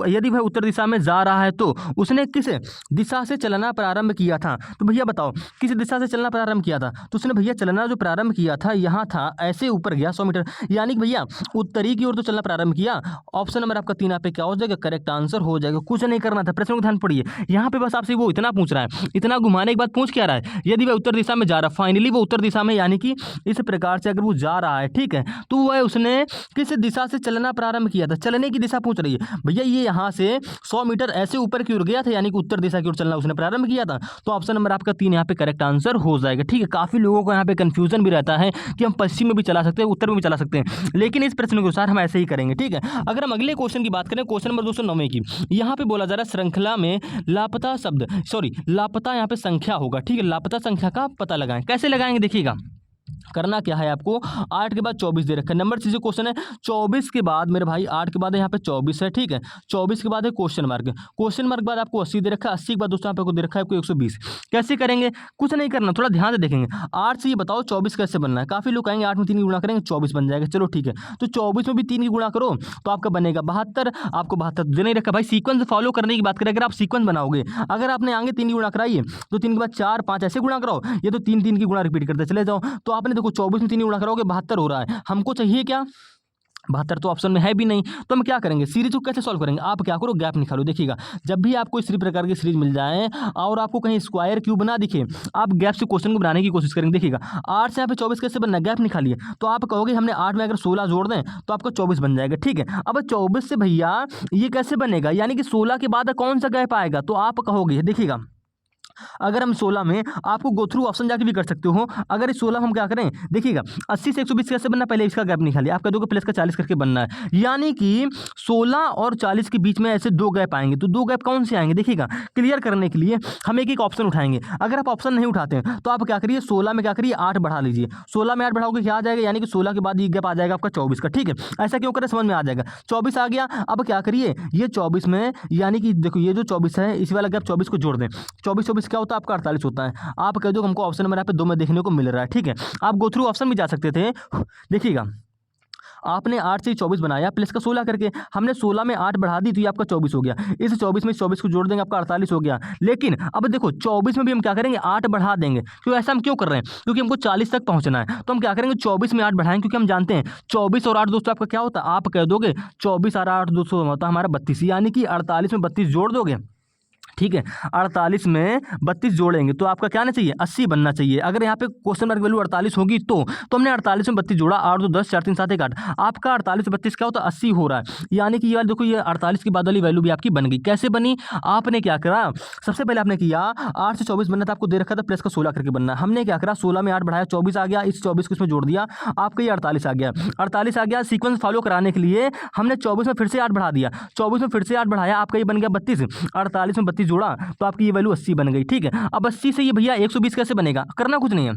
यदि वह उत्तर दिशा में जा रहा है तो उसने किस दिशा से चलना प्रारंभ किया था? तो भैया बताओ किस दिशा से चलना प्रारंभ किया था? तो उसने भैया चलना जो प्रारंभ किया था यहाँ था, ऐसे ऊपर गया 100 मीटर, यानी कि भैया उत्तरी की ओर तो चलना प्रारंभ किया। ऑप्शन नंबर आपका 3 पे क्या हो जाएगा? करेक्ट आंसर हो जाएगा। कुछ नहीं करना था, प्रश्न को ध्यान पड़िए, यहाँ पे बस आपसे वो इतना पूछ रहा है, इतना घुमाने के बाद पूछ क्या रहा है? यदि वह उत्तर दिशा में जा रहा है, फाइनली वो उत्तर दिशा में, यानी कि इस प्रकार से अगर वो जा रहा है, ठीक है, तो वह उसने किस दिशा से चलना प्रारंभ किया था? चलने की दिशा पूछ रही है भैया। ये यहाँ से 100 मीटर ऐसे ऊपर की ओर गया था, यानी कि उत्तर दिशा की ओर चलना उसने प्रारंभ किया था। तो ऑप्शन नंबर आपका 3 यहाँ पे करेक्ट आंसर हो जाएगा। ठीक है, काफी लोगों को यहाँ पे कंफ्यूजन भी रहता है कि हम पश्चिम में भी चला सकते हैं, उत्तर में भी चला सकते हैं, लेकिन इस प्रश्न के अनुसार हम ऐसे ही करेंगे। ठीक है, अगर हम अगले क्वेश्चन की बात करें, क्वेश्चन नंबर 209 की, यहाँ पे बोला जा रहा है श्रृंखला में लापता शब्द, सॉरी लापता यहाँ पे संख्या होगा। ठीक है, लापता संख्या का पता लगाएं। कैसे लगाएंगे देखिएगा, करना क्या है आपको, 8 के बाद 24 दे रखा है, नंबर चीज़ें क्वेश्चन है। 24 के बाद मेरे भाई 8 के बाद यहाँ पे 24 है। ठीक है, 24 के बाद है क्वेश्चन मार्क, क्वेश्चन मार्क के बाद आपको 80 दे रखा है, 80 के बाद दोस्तों यहाँ पे दे रखा है आपको 120। कैसे करेंगे, कुछ नहीं करना, थोड़ा ध्यान से देखेंगे। 8 से ये बताओ 24 कैसे बनना है। काफी लोग कहेंगे 8 में 3 की गुणा करेंगे 24 बन जाएगा। चलो ठीक है, तो 24 में भी 3 की गुणा करो तो आपका बनेगा 72। आपको 72 दे नहीं रखा भाई। सीक्वेंस फॉलो करने की बात करें, अगर आप सीक्वेंस बनाओगे, अगर आपने आगे 3 की गुणा कराई है तो 3 के बाद 4 5 ऐसे गुणा कराओ, ये तो 3 3 की गुणा रिपीट करते चले जाओ। तो आपने देखो 24 में 3 की गुणा कराओगे 72 हो रहा है। हमको चाहिए क्या, 72 तो ऑप्शन में है भी नहीं। तो हम क्या करेंगे, सीरीज को कैसे सॉल्व करेंगे, आप क्या करो गैप निकालो। देखिएगा, जब भी आपको इस प्रकार की सीरीज मिल जाए और आपको कहीं स्क्वायर क्यूब ना दिखे, आप गैप से क्वेश्चन को बनाने की कोशिश करेंगे। देखिएगा 8 से यहाँ पे 24 कैसे बनना है, गैप निकालिए। तो आप कहोगे हमने 8 में अगर 16 जोड़ दें तो आपका 24 बन जाएगा। ठीक है, अब 24 से भैया ये कैसे बनेगा, यानी कि 16 के बाद कौन सा गैप आएगा, तो आप कहोगे देखिएगा, अगर हम 16 में आपको गो थ्रू ऑप्शन जाके भी कर सकते हो। अगर इस 16 हम क्या करें, देखिएगा 80 से 120 कैसे बनना, पहले इसका गैप निकालिए, आप कह दोगे प्लस का 40 करके बनना है, यानी कि 16 और 40 के बीच में ऐसे 2 गैप आएंगे। तो 2 गैप कौन से आएंगे, देखिएगा क्लियर करने के लिए हम एक एक ऑप्शन उठाएंगे। अगर आप ऑप्शन नहीं उठाते हैं तो आप क्या करिए, 16 में क्या करिए 8 बढ़ा लीजिए। 16 में 8 बढ़ाओगे क्या आ जाएगा, यानी कि 16 के बाद ये गैप आ जाएगा आपका 24 का। ठीक है, ऐसा क्यों करें, समझ में आ जाएगा। 24 आ गया, अब क्या करिए ये 24 में, यानी कि देखो ये जो 24 है इसी वाला गैप 24 को जोड़ दें। 24 24 क्या होता है आपका 48 होता है। आप कह दो हमको ऑप्शन नंबर यहाँ पे 2 में देखने को मिल रहा है। ठीक है, आप गो थ्रू ऑप्शन भी जा सकते थे। देखिएगा आपने 8 से 24 बनाया प्लस का 16 करके, हमने 16 में 8 बढ़ा दी तो ये आपका 24 हो गया। इस 24 में 24 को जोड़ देंगे आपका 48 हो गया। लेकिन अब देखो 24 में भी हम क्या करेंगे 8 बढ़ा देंगे। क्यों ऐसा हम क्यों कर रहे हैं, क्योंकि हमको 40 तक पहुंचना है। तो हम क्या करेंगे 24 में 8 बढ़ाएंगे, क्योंकि हम जानते हैं 24 और 8 दोस्तों आपका क्या होता है, आप कह दोगे 24 और 8 दोस्तों होता है हमारा 32, यानी कि 48 में 32 जोड़ दोगे। ठीक है, 48 में 32 जोड़ेंगे तो आपका क्या आना चाहिए, 80 बनना चाहिए। अगर यहाँ पे क्वेश्चन मार्क वैल्यू 48 होगी तो हमने 48 में 32 जोड़ा, 8 2 10 4 3 7 1 8, आपका 48 में 32 क्या होता है 80 हो रहा है। यानी कि यार देखो ये 48 के बाद वाली वैल्यू भी आपकी बन गई। कैसे बनी, आपने क्या करा, सबसे पहले आपने किया 8 से 24 बनना था, आपको दे रखा था प्लस का 16 करके बनना। हमने क्या करा 16 में 8 बढ़ाया 24 आ गया, इस 24 को इसमें जोड़ दिया, आपका ये 48 आ गया। 48 आ गया, सीक्वेंस फॉलो कराने के लिए हमने 24 में फिर से 8 बढ़ा दिया, 24 में फिर से 8 बढ़ाया, आपका ये बन गया 32, 48 में 32 जोड़ा तो आपकी ये वैल्यू 80 बन गई। ठीक है, अब 80 से ये भैया 120 कैसे बनेगा, करना कुछ नहीं है।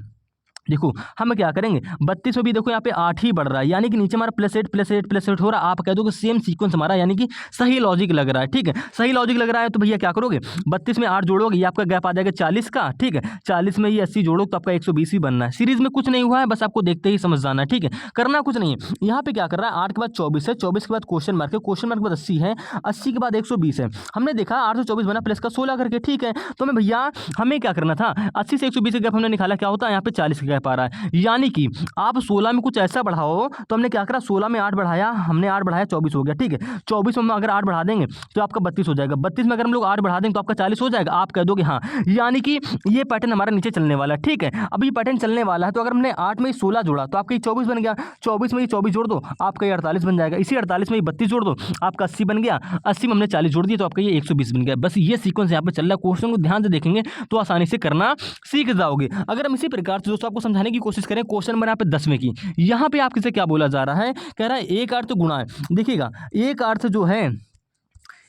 देखो हम क्या करेंगे 32 में भी देखो यहाँ पे 8 ही बढ़ रहा है, यानी कि नीचे हमारा +8 +8 +8 हो रहा है। आप कह दो कि सेम सीक्वेंस हमारा, यानी कि सही लॉजिक लग रहा है। ठीक है, सही लॉजिक लग रहा है तो भैया क्या करोगे 32 में 8 जोड़ोगे, ये आपका गैप आ जाएगा 40 का। ठीक है, 40 में ये 80 जोड़ो तो आपका 120 ही बनना है। सीरीज में कुछ नहीं हुआ है, बस आपको देखते ही समझ जाना है। ठीक है, करना कुछ नहीं है। यहाँ पे क्या कर रहा है 8 के बाद 24 है, 24 के बाद क्वेश्चन मार्क है, क्वेश्चन मार्क के बाद 80 है, 80 के बाद 120 है। हमने देखा 8 से 24 बना प्लस का 16 करके। ठीक है, तो हमें भैया हमें क्या करना था 80 से 120 का गैप हमने निकाला, क्या होता है यहाँ पे 40 का गैप आ रहा है। यानी कि आप 16 में कुछ ऐसा बढ़ाओ, तो हमने क्या करा 16 में 8 बढ़ाया, हमने 8 बढ़ाया 24 हो गया। ठीक है, 24 में हम अगर 8 बढ़ा देंगे तो आपका 32 हो जाएगा, 32 में अगर हम लोग 8 बढ़ा देंगे तो आपका 40 हो जाएगा। आप कह दोगे हाँ, यानी कि ये पैटर्न हमारा नीचे चलने वाला है। ठीक है, अब ये पैटर्न चलने वाला है तो अगर हमने 8 में 16 जोड़ा तो आपका 24 बन गया, 24 में 24 जोड़ दो आपका ये 48 बन जाएगा, इसी 48 में 32 जोड़ दो आपका 80 बन गया, 80 में हमने 40 जोड़ दिया तो आपका ये 120 बन गया। बस ये सीक्वेंस यहाँ पे चल रहा है। क्वेश्चन को ध्यान से देखेंगे तो आसानी से करना सीख जाओगे। अगर हम इसी प्रकार से दोस्तों आपको समझाने की कोशिश करें, क्वेश्चन नंबर यहाँ पे 10 में की, यहाँ पे आपसे क्या बोला जा रहा है, कह रहा है एक अर्थ गुणा है। देखिएगा एक अर्थ जो है,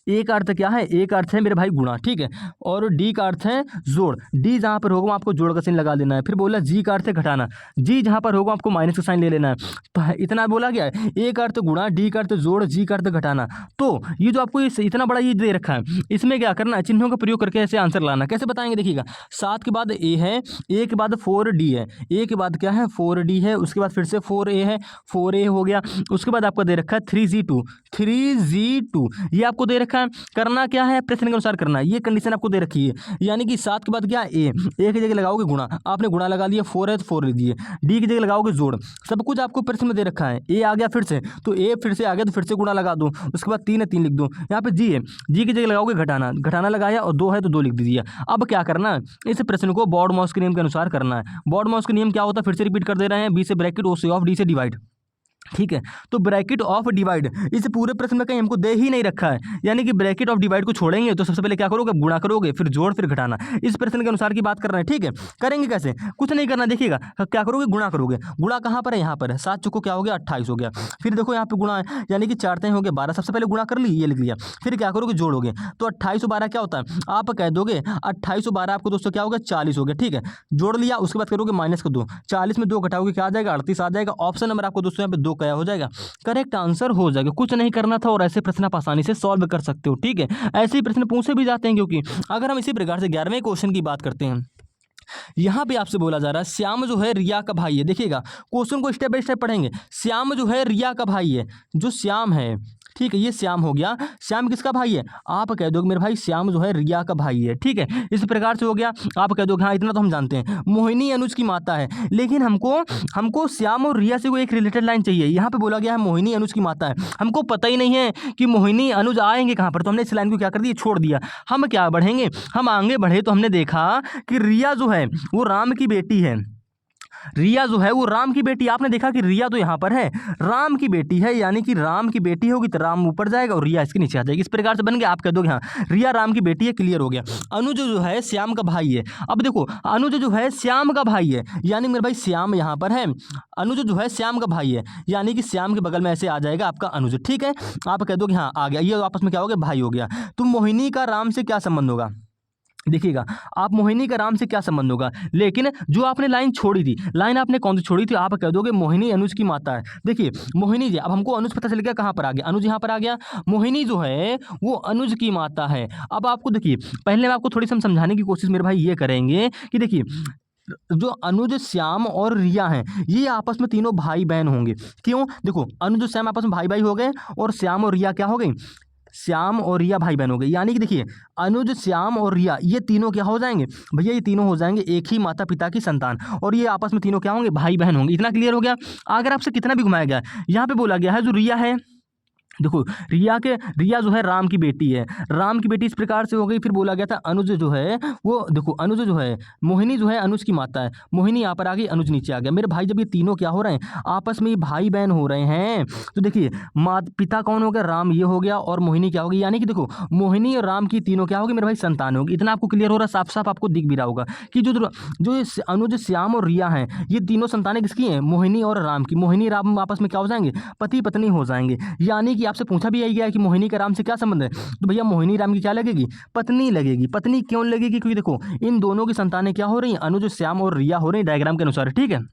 एक अर्थ क्या है, एक अर्थ है मेरे भाई गुणा। ठीक है, और डी का अर्थ है जोड़, डी जहाँ पर होगा आपको जोड़ का साइन लगा देना है। फिर बोला जी का अर्थ है घटाना, जी जहाँ पर होगा आपको माइनस का साइन ले लेना है। तो इतना बोला गया है, एक अर्थ गुणा, डी का अर्थ जोड़, जी का अर्थ घटाना। तो ये जो आपको इतना बड़ा ये दे रखा है, इसमें क्या करना है चिन्हों का प्रयोग करके ऐसे आंसर लाना। कैसे बताएंगे देखिएगा, 7 के बाद ए है, ए के बाद 4D है, ए के बाद क्या है 4D है, उसके बाद फिर से 4A है, 4A हो गया, उसके बाद आपको दे रखा है 3G2, 3G2 ये आपको दे रखा है। करना क्या है प्रश्न के अनुसार करना है, ये कंडीशन आपको दे रखी है। यानी कि 7 के बाद क्या ए की जगह लगाओगे गुणा, आपने गुणा लगा लिया, 4 है तो 4 लिख दिए, डी की जगह लगाओगे जोड़, सब कुछ आपको प्रश्न में दे रखा है। ए आ गया फिर से, तो ए फिर से आ गया तो फिर से गुणा लगा दो, उसके बाद 3 है 3 लिख दो। यहाँ पे जी है, जी की जगह लगाओगे घटाना, घटाना लगाया और 2 है तो 2 लिख दीजिए। अब क्या करना है, इस प्रश्न को बॉड मॉस के नियम के अनुसार करना है। बॉड मॉस का नियम क्या होता है फिर से रिपीट कर दे रहे हैं, बी से ब्रैकेट, ओ से ऑफ, डी से डिवाइड। ठीक है। तो ब्रैकेट ऑफ डिवाइड इस पूरे प्रश्न में कहीं हमको दे ही नहीं रखा है, यानी कि ब्रैकेट ऑफ डिवाइड को छोड़ेंगे तो सबसे पहले क्या करोगे, गुणा करोगे, फिर जोड़, फिर घटाना। इस प्रश्न के अनुसार की बात कर रहे हैं। ठीक है, करेंगे कैसे, कुछ नहीं करना, देखिएगा क्या करोगे, गुणा करोगे। गुणा कहाँ पर है, यहाँ पर है। 7 चौको क्या हो गया, 28 हो गया। फिर देखो यहाँ पे गुणा है, यानी कि 4 3 हो गया 12। सबसे पहले गुणा कर ली, ये लिख लिया। फिर क्या करोगे, जोड़ोगे। तो 28 और 12 क्या होता है, आप कह दोगे 28 और 12 आपको दोस्तों क्या होगा, 40 हो गया। ठीक है, जोड़ लिया, उसके बाद करोगे माइनस कर दो, 40 में 2 घटाओगे क्या आ जाएगा, 38 आ जाएगा। ऑप्शन नंबर आपको दोस्तों यहाँ पे 2 क्या हो जाएगा, करेक्ट आंसर हो जाएगा। कुछ नहीं करना था और ऐसे प्रश्न आप आसानी से सॉल्व कर सकते हो। ठीक है, ऐसे ही प्रश्न पूछे भी जाते हैं, क्योंकि अगर हम इसी प्रकार से 11वें क्वेश्चन की बात करते हैं, यहां पे आपसे बोला जा रहा है श्याम जो है रिया का भाई है। देखिएगा क्वेश्चन को स्टेप बाय स्टेप पढ़ेंगे। श्याम जो है रिया का भाई है, जो श्याम है, ठीक है, ये श्याम हो गया। श्याम किसका भाई है, आप कह दोगे मेरे भाई श्याम जो है रिया का भाई है। ठीक है, इस प्रकार से हो गया। आप कह दोगे हाँ इतना तो हम जानते हैं, मोहिनी अनुज की माता है, लेकिन हमको श्याम और रिया से कोई एक रिलेटेड लाइन चाहिए। यहाँ पे बोला गया है मोहिनी अनुज की माता है, हमको पता ही नहीं है कि मोहिनी अनुज आएंगे कहाँ पर, तो हमने इस लाइन को क्या कर दिया, छोड़ दिया। हम क्या बढ़ेंगे, हम आगे बढ़े तो हमने देखा कि रिया जो है वो राम की बेटी है। रिया जो है वो राम की बेटी, आपने देखा कि रिया तो यहाँ पर है, राम की बेटी है, यानी कि राम की बेटी होगी तो राम ऊपर जाएगा और रिया इसके नीचे आ जाएगी। इस प्रकार से बन गया। आप कह दोगे हाँ रिया राम की बेटी है, क्लियर हो गया। अनुज जो है श्याम का भाई है। अब देखो अनुज जो है श्याम का भाई है, यानी मेरे भाई श्याम यहाँ पर है, अनुज जो है श्याम का भाई है, यानी कि श्याम के बगल में ऐसे आ जाएगा आपका अनुज। ठीक है, आप कह दोगे हाँ आ गया, ये आपस में क्या हो गया, भाई हो गया। तो मोहिनी का राम से क्या संबंध होगा, देखिएगा आप मोहिनी का राम से क्या संबंध होगा, लेकिन जो आपने लाइन छोड़ी थी, लाइन आपने कौन सी छोड़ी थी, आप कह दोगे मोहिनी अनुज की माता है। देखिए मोहिनी जी, अब हमको अनुज पता चल गया, कहाँ पर आ गया, अनुज यहाँ पर आ गया। मोहिनी जो है वो अनुज की माता है। अब आपको देखिए पहले आपको थोड़ी सी हम समझाने की कोशिश मेरे भाई ये करेंगे कि देखिए जो अनुज श्याम और रिया हैं ये आपस में तीनों भाई बहन होंगे। क्यों, देखो अनुज और श्याम आपस में भाई भाई हो गए और श्याम और रिया क्या हो गई, श्याम और रिया भाई बहन हो गए। यानी कि देखिए अनुज श्याम और रिया ये तीनों क्या हो जाएंगे भैया, ये तीनों हो जाएंगे एक ही माता पिता की संतान, और ये आपस में तीनों क्या होंगे, भाई बहन होंगे। इतना क्लियर हो गया। अगर आपसे कितना भी घुमाया गया, यहाँ पे बोला गया है जो रिया है, देखो रिया जो है राम की बेटी है, राम की बेटी इस प्रकार से हो गई। फिर बोला गया था अनुज जो है वो, देखो अनुज जो है, मोहिनी जो है अनुज की माता है, मोहिनी यहाँ पर आ गई, अनुज नीचे आ गया। मेरे भाई जब ये तीनों क्या हो रहे हैं, आपस में ये भाई बहन हो रहे हैं, तो देखिए माता पिता कौन हो गया, राम ये हो गया, और मोहिनी क्या होगी, यानी कि देखो मोहिनी और राम की तीनों क्या होगी मेरे भाई, संतान होगी। इतना आपको क्लियर हो रहा है, साफ साफ आपको दिख भी रहा होगा कि जो अनुज श्याम और रिया हैं ये तीनों संतानें किसकी हैं, मोहिनी और राम की। मोहिनी राम आपस में क्या हो जाएंगे, पति पत्नी हो जाएंगे। यानी कि आपसे पूछा भी यही गया कि मोहिनी का राम से क्या संबंध है, तो भैया मोहिनी राम की क्या लगेगी, पत्नी लगेगी। पत्नी क्यों लगेगी, क्योंकि देखो इन दोनों की संतानें क्या हो रही हैं, अनुज श्याम और रिया हो रही हैं, डायग्राम के अनुसार। ठीक है,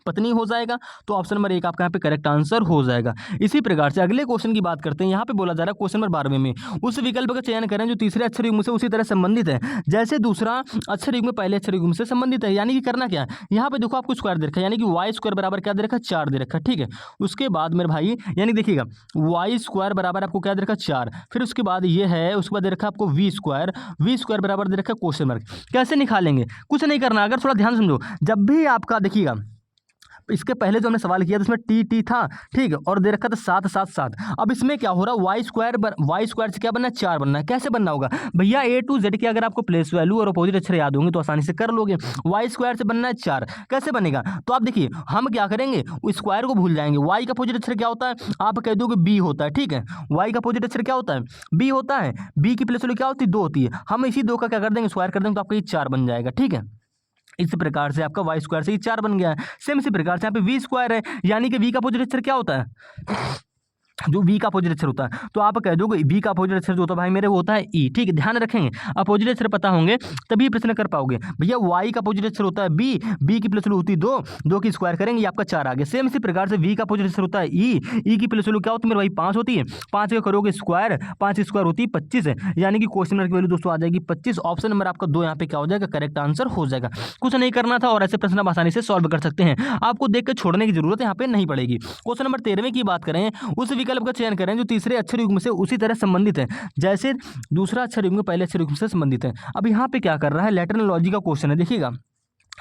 पत्नी हो जाएगा, तो ऑप्शन नंबर 1 आपका यहाँ पे करेक्ट आंसर हो जाएगा। इसी प्रकार से अगले क्वेश्चन की बात करते हैं। यहाँ पे बोला जा रहा है क्वेश्चन नंबर 12वें में उस विकल्प का चयन करें जो तीसरे अक्षर युग्म से उसी तरह संबंधित है जैसे दूसरा अक्षर युग्म पहले अक्षर युग्म से संबंधित है। यानी कि करना क्या है, यहाँ पे देखो आपको स्क्वायर दे रखा है, यानी कि वाई स्क्वायर बराबर क्या दे रखा है, 4 दे रखा है। ठीक है, उसके बाद मेरे भाई यानी देखिएगा वाई स्क्वायर बराबर आपको क्या दे रखा है, 4। फिर उसके बाद ये है, उसके बाद दे रखा है आपको वी स्क्वायर बराबर दे रखा है क्वेश्चन मार्क। कैसे निकालेंगे, कुछ नहीं करना, अगर थोड़ा ध्यान समझो, जब भी आपका देखिएगा इसके पहले जो हमने सवाल किया था उसमें टी था, ठीक है, और दे रखा था 7 7 7। अब इसमें क्या हो रहा है, वाई स्क्वायर से क्या बनना है, 4 बनना है। कैसे बनना होगा भैया, ए टू जेड की अगर आपको प्लेस वैल्यू और अपोजिट अक्षर याद होंगे तो आसानी से कर लोगे। वाई स्क्वायर से बनना है 4, कैसे बनेगा, तो आप देखिए हम क्या करेंगे, स्क्वायर को भूल जाएंगे। वाई का अपोजिट अक्षर क्या होता है, आप कह दोगे बी होता है। ठीक है, वाई का अपोजिट अक्षर क्या होता है, बी होता है। बी की प्लेस वैल्यू क्या होती है, 2 होती है। हम इसी 2 का क्या कर देंगे, स्क्वायर कर देंगे, तो आपका ये 4 बन जाएगा। ठीक है, इस प्रकार से आपका वाई स्क्वायर से ये 4 बन गया है। सेम इसी प्रकार से यहाँ पे वी स्क्वायर है, यानी कि वी का अपोजिट अक्षर क्या होता है, जो वी का अपोजिट अक्षर होता है, तो आप कह दोगे वी का अपोजिट अक्षर जो होता है भाई मेरे वो होता है ई। ठीक है, ध्यान रखेंगे, अपोजिट अक्षर पता होंगे तभी प्रश्न कर पाओगे। भैया वाई का अपोजिट अक्षर होता है बी, बी की प्लस वैल्यू होती है 2 की स्क्वायर करेंगे ये आपका 4 आ गया। सेम इसी प्रकार से वी का अपोजिट अक्षर होता है ई की प्लस वैल्यू क्या होती है मेरे भाई, 5 होती है। 5 का करोगे स्क्वायर, 5 स्क्वायर होती है 25 है, यानी कि क्वेश्चन मार्क की वैल्यू दोस्तों आ जाएगी 25। ऑप्शन नंबर आपका 2 यहाँ पे क्या हो जाएगा, करेक्ट आंसर हो जाएगा। कुछ नहीं करना था और ऐसे प्रश्न आप आसानी से सॉल्व कर सकते हैं, आपको देख कर छोड़ने की जरूरत यहाँ पे नहीं पड़ेगी। क्वेश्चन नंबर 13वें की बात करें, उस विकल्प का चयन करें जो तीसरे अक्षर युग्म से उसी तरह संबंधित है जैसे दूसरा अक्षर युग्म पहले अक्षर युग्म से संबंधित है। अब यहाँ पे क्या कर रहा है, लैटिन लॉजी का क्वेश्चन है, देखिएगा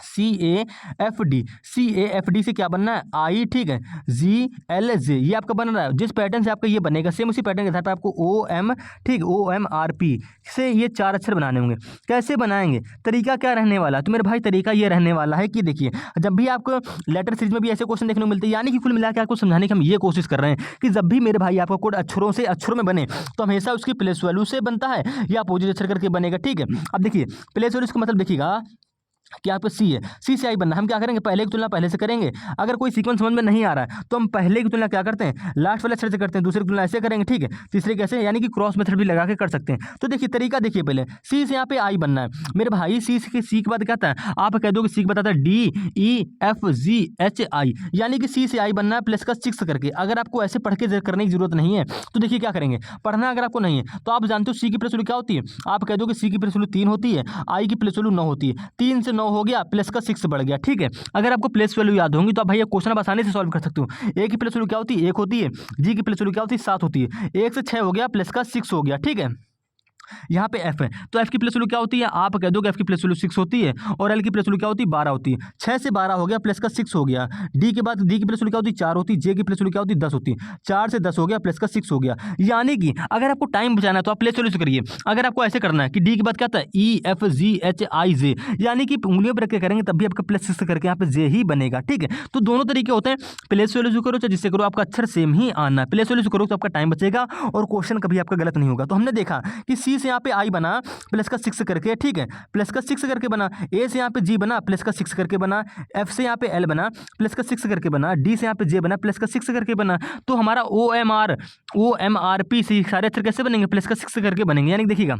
CAFD, CAFD से क्या बनना है I, ठीक है, GLJ, ये आपका बन रहा है। जिस पैटर्न से आपका ये बनेगा सेम उसी पैटर्न के आधार पर आपको OM, ठीक, OMRP से ये 4 अक्षर बनाने होंगे। कैसे बनाएंगे, तरीका क्या रहने वाला है, तो मेरे भाई तरीका ये रहने वाला है कि देखिए जब भी आपको लेटर सीरीज में भी ऐसे क्वेश्चन देखने को मिलते हैं, यानी कि कुल मिला के आपको समझाने की हम ये कोशिश कर रहे हैं कि जब भी मेरे भाई आपका कोड अक्षरों से अक्षरों में बने तो हमेशा उसकी प्लेस वैल्यू से बनता है या अपोजिट अक्षर करके बनेगा, ठीक है। अब देखिए प्लेस वैल्यू का मतलब देखिएगा कि आपको सी है, सी से आई बनना, हम क्या करेंगे पहले की तुलना पहले से करेंगे। अगर कोई सीक्वेंस समझ में नहीं आ रहा है तो हम पहले की तुलना क्या करते हैं लास्ट वाले अक्षर से करते हैं, दूसरे की तुलना ऐसे करेंगे, ठीक है, तीसरे कैसे, यानी कि क्रॉस मेथड भी लगा के कर सकते हैं। तो देखिए तरीका देखिए, पहले सी से यहाँ पे आई बनना है मेरे भाई, सी के बाद क्या आता है, आप कह दो कि सी बताता है DEFGHI, यानी कि सी से आई बनना है प्लस का 6 करके। अगर आपको ऐसे पढ़ के करने की जरूरत नहीं है तो देखिए क्या करेंगे, पढ़ना अगर आपको नहीं है तो आप जानते हो सी की प्लस वैल्यू क्या होती है, आप कह दो कि सी की प्लस वैल्यू 3 होती है, आई की प्लस वैल्यू 9 होती है, 3 से 9 हो गया प्लस का 6 बढ़ गया, ठीक है। अगर आपको प्लेस वैल्यू याद होंगी तो आप भैया क्वेश्चन आप आसानी से सॉल्व कर सकते हो। ए की प्लेस वैल्यू क्या होती है 1 होती है, जी की प्लेस वैल्यू क्या होती है 7 होती है, 1 से 6 हो गया प्लस का 6 हो गया, ठीक है। यहाँ पे एफ है तो एफ की प्लस वैल्यू क्या होती है, आप कह दो कि एफ की प्लस वैल्यू 6 होती है और एल की प्लस वैल्यू क्या होती है 12 होती है, 6 से 12 हो गया प्लस का 6 हो गया। डी के बाद डी की प्लस वैल्यू क्या होती है 4 होती है, जे की प्लस वैल्यू क्या होती है 10 होती है, 4 से 10 हो गया प्लस का 6 हो गया। यानी कि अगर आपको टाइम बचाना है तो आप प्लस वैल्यू से करिए। अगर आपको ऐसे करना है कि डी के बाद क्या आता है EFGHIJ, यानी कि उंगलियों पर रख के करेंगे तब भी आपका प्लस 6 करके यहाँ पे जे ही बनेगा, ठीक है। तो दोनों तरीके होते हैं, प्लस वैल्यू से करो चाहे जिससे करो आपका अक्षर सेम ही आना है। प्लस वैल्यू से करो तो आपका टाइम बचेगा और क्वेश्चन कभी आपका गलत नहीं होगा। तो हमने देखा कि सी से यहाँ पे आई बना प्लस का 6 करके, ठीक है, प्लस का 6 करके बना, ए से यहाँ पे जी बना प्लस का 6 करके बना, एफ से यहाँ पे एल बना प्लस का 6 करके बना, डी से यहाँ पे जे बना प्लस का 6 करके बना। तो हमारा OMRP से सारे अक्षर कैसे बनेंगे प्लस का 6 करके बनेंगे, यानी देखिएगा।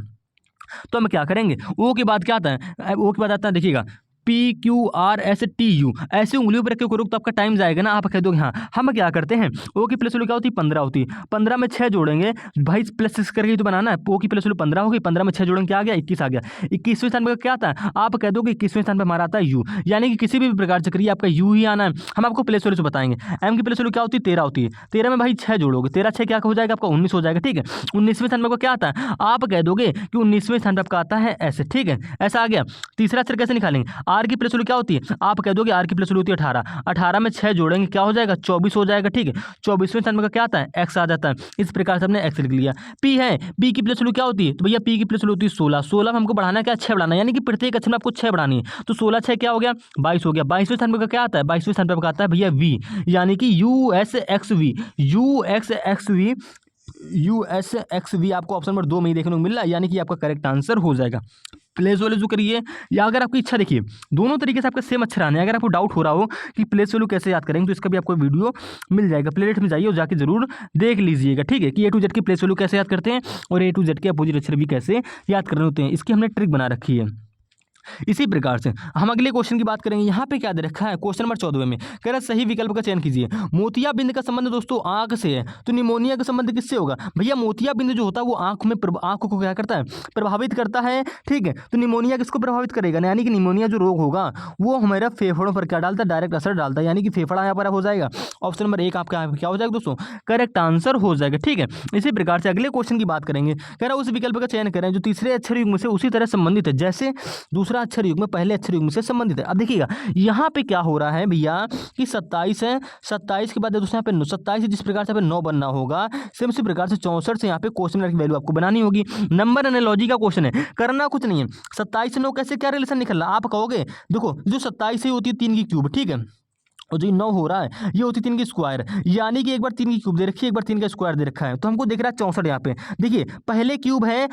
तो हम क्या करेंगे, ओ के बाद क्या आता है, ओ के बाद आता है देखिएगा PQRSTU, ऐसे उंगलियों पर रख के करो तो आपका टाइम जाएगा ना, आप कह दोगे हाँ। हम क्या करते हैं, ओ की प्लस वैल्यू क्या होती है 15 होती है, 15 में 6 जोड़ेंगे भाई प्लस 6 करके तो बनाना है, ओ की प्लस वैल्यू 15 होगी, 15 में 6 जोड़ेंगे क्या आ गया 21 आ गया। 21वें स्थान पर क्या आता है, आप कह दो कि 21वें स्थान पर हमारा आता है यू, यानी कि किसी भी प्रकार से करिए आपका यू ही आना है। हम आपको प्लस वैल्यू से बताएंगे। एम की प्लस वैल्यू क्या होती है 13 होती है, 13 में भाई 6 जोड़ोगे, 13 6 क्या हो जाएगा आपका 19 हो जाएगा, ठीक है। 19वें स्थान पर क्या आता है, आप कह दोगे कि 19वें स्थान पर आपका आता है ऐसे, ठीक है, ऐसा आ गया। तीसरा अक्षर कैसे निकालेंगे, आर की प्लस वैल्यू क्या होती है, आप कह दोगे आर की प्लस वैल्यू होती है 18, 18 में 6 जोड़ेंगे क्या हो जाएगा 24 हो जाएगा, ठीक है। 24वें स्थान में क्या आता है एक्स आ जाता है, इस प्रकार से हमने एक्स लिख लिया। पी है, पी की प्लस वैल्यू क्या होती है, तो भैया पी की प्लस वैल्यू होती है 16, 16 में हमको बढ़ाना क्या 6 बढ़ाना, यानी कि प्रत्येक अक्षर में आपको 6 बढ़ानी है। तो 16 6 क्या हो गया 22 हो गया। 22वें स्थान पर क्या आता है, 22वें स्थान पर आता है भैया वी, यानी कि USXV, USXV, USXV आपको ऑप्शन नंबर 2 में ही देखने को मिल रहा है, यानी कि आपका करेक्ट आंसर हो जाएगा। प्लेस वैल्यू जो करिए या अगर आपकी इच्छा देखिए दोनों तरीके से आपका सेम अक्षर आने, अगर आपको डाउट हो रहा हो कि प्लेस वैल्यू कैसे याद करेंगे तो इसका भी आपको वीडियो मिल जाएगा, प्लेलिस्ट में जाइए और जाके जरूर देख लीजिएगा, ठीक है, कि A to Z की प्लेस वैल्यू कैसे याद करते हैं और A to Z के अपोजिट अक्षर भी कैसे याद करने होते हैं। इसकी हमने ट्रिक बना रखी है। इसी प्रकार से हम अगले क्वेश्चन की बात करेंगे। यहाँ पे क्या दे रखा है क्वेश्चन नंबर 14 में कह रहा है सही विकल्प का चयन कीजिए। मोतियाबिंद का संबंध दोस्तों आंख से है, तो निमोनिया का संबंध किससे होगा, भैया मोतियाबिंद जो होता है वो आंख को क्या करता है प्रभावित करता है, ठीक है। तो निमोनिया किसको प्रभावित करेगा, यानी कि निमोनिया जो रोग होगा वो हमारा फेफड़ों पर क्या डालता है डायरेक्ट असर डालता है, यानी कि फेफड़ा यहाँ पर हो जाएगा। ऑप्शन नंबर 1 आपका क्या हो जाएगा दोस्तों करेक्ट आंसर हो जाएगा, ठीक है। इसी प्रकार से अगले क्वेश्चन की बात करेंगे। कह रहा है उस विकल्प का चयन करें जो तीसरे अक्षर युग्म से उसी तरह संबंधित है जैसे दूसरा अक्षर युग्म पहले अक्षर युग्म से संबंधित है। अब देखिएगा यहाँ पे क्या हो रहा है भैया कि 27 है, 27 के बाद दोस्तों यहाँ पे 27 जिस प्रकार से 9 बनना होगा सेम उसी प्रकार से 64 से यहाँ पे क्वेश्चन मार्क की वैल्यू आपको बनानी होगी। नंबर एनालॉजी का क्वेश्चन है, करना कुछ नहीं है। 27 से 9 कैसे क्या रिलेशन निकल रहा आप कहोगे, देखो जो 27 होती है 3 की क्यूब, ठीक है, और जो 9 हो रहा है ये होती 3 की स्क्वायर, यानी कि एक बार 3 की क्यूब दे रखी है एक बार 3 का स्क्वायर दे रखा है, तो हमको दिख रहा है 64 यहाँ पे। देखिए पहले क्यूब है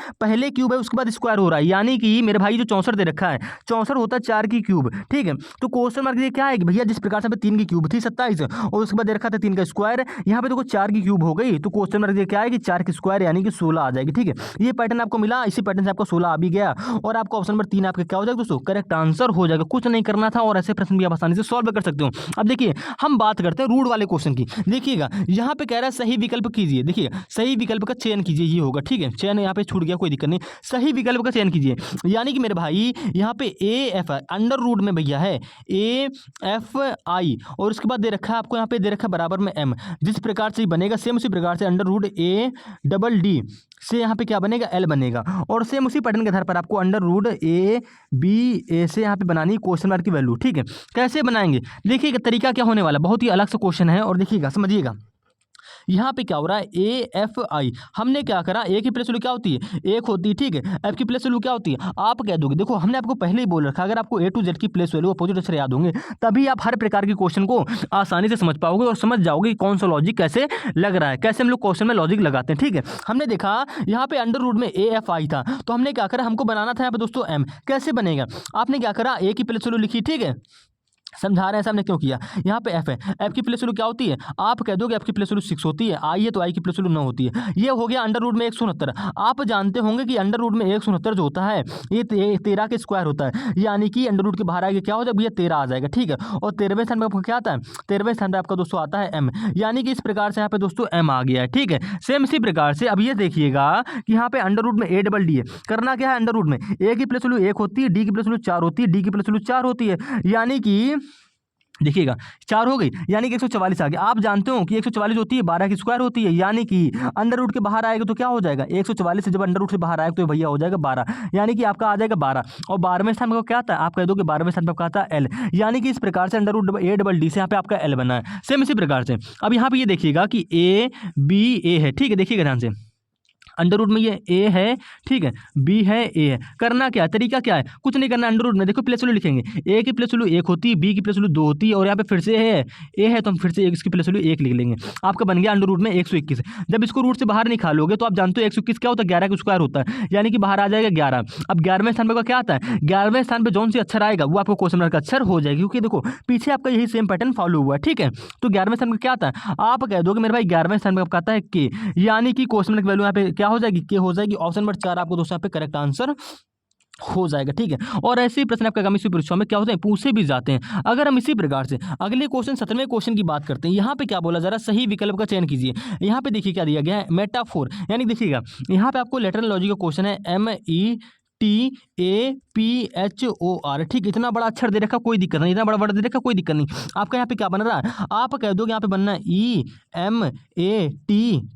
उसके बाद स्क्वायर हो रहा है, यानी कि मेरे भाई जो 64 दे रखा है 64 होता है 4 की क्यूब, ठीक है। तो क्वेश्चन मार्क ये क्या है कि भैया जिस प्रकार से 3 की क्यूब थी 27 और उसके बाद दे रखा था 3 का स्क्वायर, यहाँ पे देखो 4 की क्यूब हो गई, तो क्वेश्चन मार्क ये क्या है कि 4 की स्क्वायर यानी कि 16 आ जाएगी, ठीक है। ये पैटर्न आपको मिला, इसी पैटर्न से आपको 16 आ भी गया और आपका ऑप्शन नंबर 3 आपका क्या हो जाएगा दोस्तों करेक्ट आंसर हो जाएगा। कुछ नहीं करना था और ऐसे प्रश्न भी आप आसानी से सॉल्व कर सकते हो। अब देखिए हम बात करते हैं रूट वाले क्वेश्चन की। देखिएगा यहाँ पे कह रहा है सही विकल्प कीजिए, देखिएगा सही विकल्प का चयन कीजिए, ये होगा, ठीक है। चयन यहाँ पे छूट गया कोई दिक्कत नहीं, सही विकल्प का चयन कीजिए, यानी कि मेरे भाई यहाँ पे AF अंडर रूट में भैया है AFI और उसके बाद दे रखा है आपको यहाँ पे दे रखा है बराबर में M, जिस प्रकार से बनेगा सेम उसी प्रकार से अंडर रूट ADD से यहाँ पे क्या बनेगा, एल बनेगा। और सेम उसी पैटर्न के आधार पर आपको अंडर रूट ए बी ए से यहाँ पे बनानी क्वेश्चन मार्क की वैल्यू। ठीक है, कैसे बनाएंगे देखिएगा, तरीका क्या होने वाला, बहुत ही अलग से क्वेश्चन है और देखिएगा समझिएगा। यहाँ पे क्या हो रहा है, ए एफ आई, हमने क्या करा, ए की प्लेस वैल्यू क्या होती है, एक होती है। ठीक है, एफ की प्लेस वैल्यू क्या होती है, आप कह दोगे, देखो हमने आपको पहले ही बोल रखा, अगर आपको ए टू जेड की प्लेस वैल्यू अपोजिट अक्षर याद होंगे तभी आप हर प्रकार के क्वेश्चन को आसानी से समझ पाओगे और समझ जाओगे कि कौन सा लॉजिक कैसे लग रहा है, कैसे हम लोग क्वेश्चन में लॉजिक लगाते हैं। ठीक है, हमने देखा यहाँ पे अंडर रूट में ए एफ आई था, तो हमने क्या करा, हमको बनाना था यहाँ पे दोस्तों एम, कैसे बनेगा, आपने क्या करा, ए की प्लेस वैल्यू लिखी। ठीक है, समझा रहे हैं हमने क्यों किया, यहाँ पे एफ है, एफ की प्लेस वैल्यू क्या होती है, आप कह दोगे एफ की प्लेस वैल्यू 6 होती है, आई है तो आई की प्लेस वैल्यू 9 होती है। ये हो गया अंडर रूट में 169। आप जानते होंगे कि अंडर रूट में 169 जो होता है ये 13 के स्क्वायर होता है, यानी कि अंडर रूट के बाहर आएगा क्या हो जाएगा भैया, 13 आ जाएगा। ठीक है, और 13वें स्थान पर आपको क्या आता है, 13वें स्थान पर आपका दोस्तों आता है एम, यानी कि इस प्रकार से यहाँ पे दोस्तों एम आ गया है। ठीक है, सेम इसी प्रकार से अब ये देखिएगा कि यहाँ पे अंडर रूट में ए डबल डी है, करना क्या है, अंडर रूट में ए की प्लेस वैल्यू 1 होती है, डी की प्लेस वैल्यू 4 होती है, डी की प्लेस वैल्यू 4 होती है, यानी कि देखिएगा 4 हो गई, यानी कि 144 आ गया। आप जानते हो कि 144 होती है 12 की स्क्वायर होती है, यानी कि अंडर रूट के बाहर आएगा तो क्या हो जाएगा, 144 से जब अंडर रूट से बाहर आएगा तो भैया हो जाएगा 12, यानी कि आपका आ जाएगा 12। और 12वें स्थान पर क्या आता है, आप कह दो कि 12वें स्थान पर आपका आता है एल, यानी कि इस प्रकार से under root A double D से यहाँ पे आपका एल बना है। सेम इसी प्रकार से अब यहाँ पे ये देखिएगा कि ए बी ए है। ठीक है, देखिएगा ध्यान से, अंडर रूट में ये ए है, ठीक है, बी है, ए है, करना क्या है, तरीका क्या है, कुछ नहीं करना, अंडर रूट में देखो प्लेस वैल्यू लिखेंगे, ए की प्लेस वैल्यू 1 होती है, बी की प्लेस वैल्यू 2 होती है, और यहाँ पे फिर से है ए है तो हम फिर से इसकी प्लेस वैल्यू 1 लिख लेंगे, आपका बन गया अंडर रूट में 121। जब इसको रूट से बाहर निकालोगे तो आप जानते हो 121 क्या होता है, 11 का स्क्वायर होता है, यानी कि बाहर आ जाएगा 11। अब 11वें स्थान पर क्या आता है, 11वें स्थान पर जौन सी अक्षर आएगा वो आपको क्वेश्चन मार्क का अक्षर हो जाएगा, क्योंकि देखो पीछे आपका यही सेम पैटर्न फॉलो हुआ है। ठीक है, तो 11वें स्थान पर क्या आता है, आप कह दोगे मेरे भाई 11वें स्थान पर आपका आता है के, यानी कि क्वेश्चन मार्क वैल्यू यहाँ पे क्या हो जाएगी, के हो जाएगी। ऑप्शन नंबर 4 आपको दोस्तों यहाँ पे करेक्ट आंसर हो जाएगा। ठीक है, और ऐसे ही प्रश्न आपका आगामी परीक्षा में क्या होते हैं, पूछे भी जाते हैं। अगर हम इसी प्रकार से अगले क्वेश्चन 17वें क्वेश्चन की बात करते हैं, यहाँ पे क्या बोला जा रहा है, सही विकल्प का चयन कीजिए। यहाँ पे देखिए क्या दिया गया है, मेटाफोर, यानी देखिएगा यहाँ पे आपको लेटरल लॉजिक का क्वेश्चन है, METAPHOR। ठीक, इतना बड़ा अक्षर दे रखा कोई दिक्कत नहीं, इतना बड़ा वर्ड दे रखा कोई दिक्कत नहीं। आपका यहाँ पे क्या बन रहा है, आप कह दो यहाँ पे बनना है EMAT।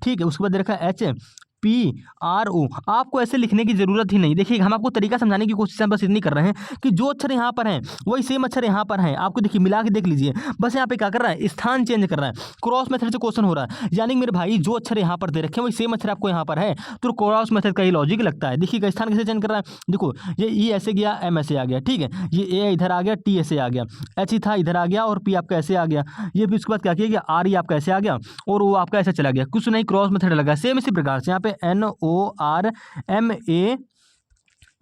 ठीक है, उसके बाद दे रखा है HPRO, आपको ऐसे लिखने की जरूरत ही नहीं। देखिए हम आपको तरीका समझाने की कोशिश बस इतनी कर रहे हैं कि जो अक्षर यहाँ पर हैं वही सेम अक्षर यहाँ पर हैं, आपको देखिए मिला के देख लीजिए। बस यहाँ पे क्या कर रहा है, स्थान चेंज कर रहा है, क्रॉस मेथड से क्वेश्चन हो रहा है, यानी मेरे भाई जो अक्षर यहाँ पर दे रखे हैं वही सेम अक्षर आपको यहाँ पर है, तो क्रॉस मेथड का ही लॉजिक लगता है। देखिएगा स्थान कैसे चेंज कर रहा है, देखो ये ई ऐसे गया, एम ऐसे आ गया। ठीक है, ये ए इधर आ गया, टी ऐसे आ गया, एच ही था इधर आ गया, और पी आपका ऐसे आ गया, ये भी उसके बाद क्या किया गया, आर ही आपका ऐसे आ गया, और वो आपका ऐसे चला गया, कुछ नहीं क्रॉस मेथड लगा। सेम इसी प्रकार से यहाँ पे NORMAL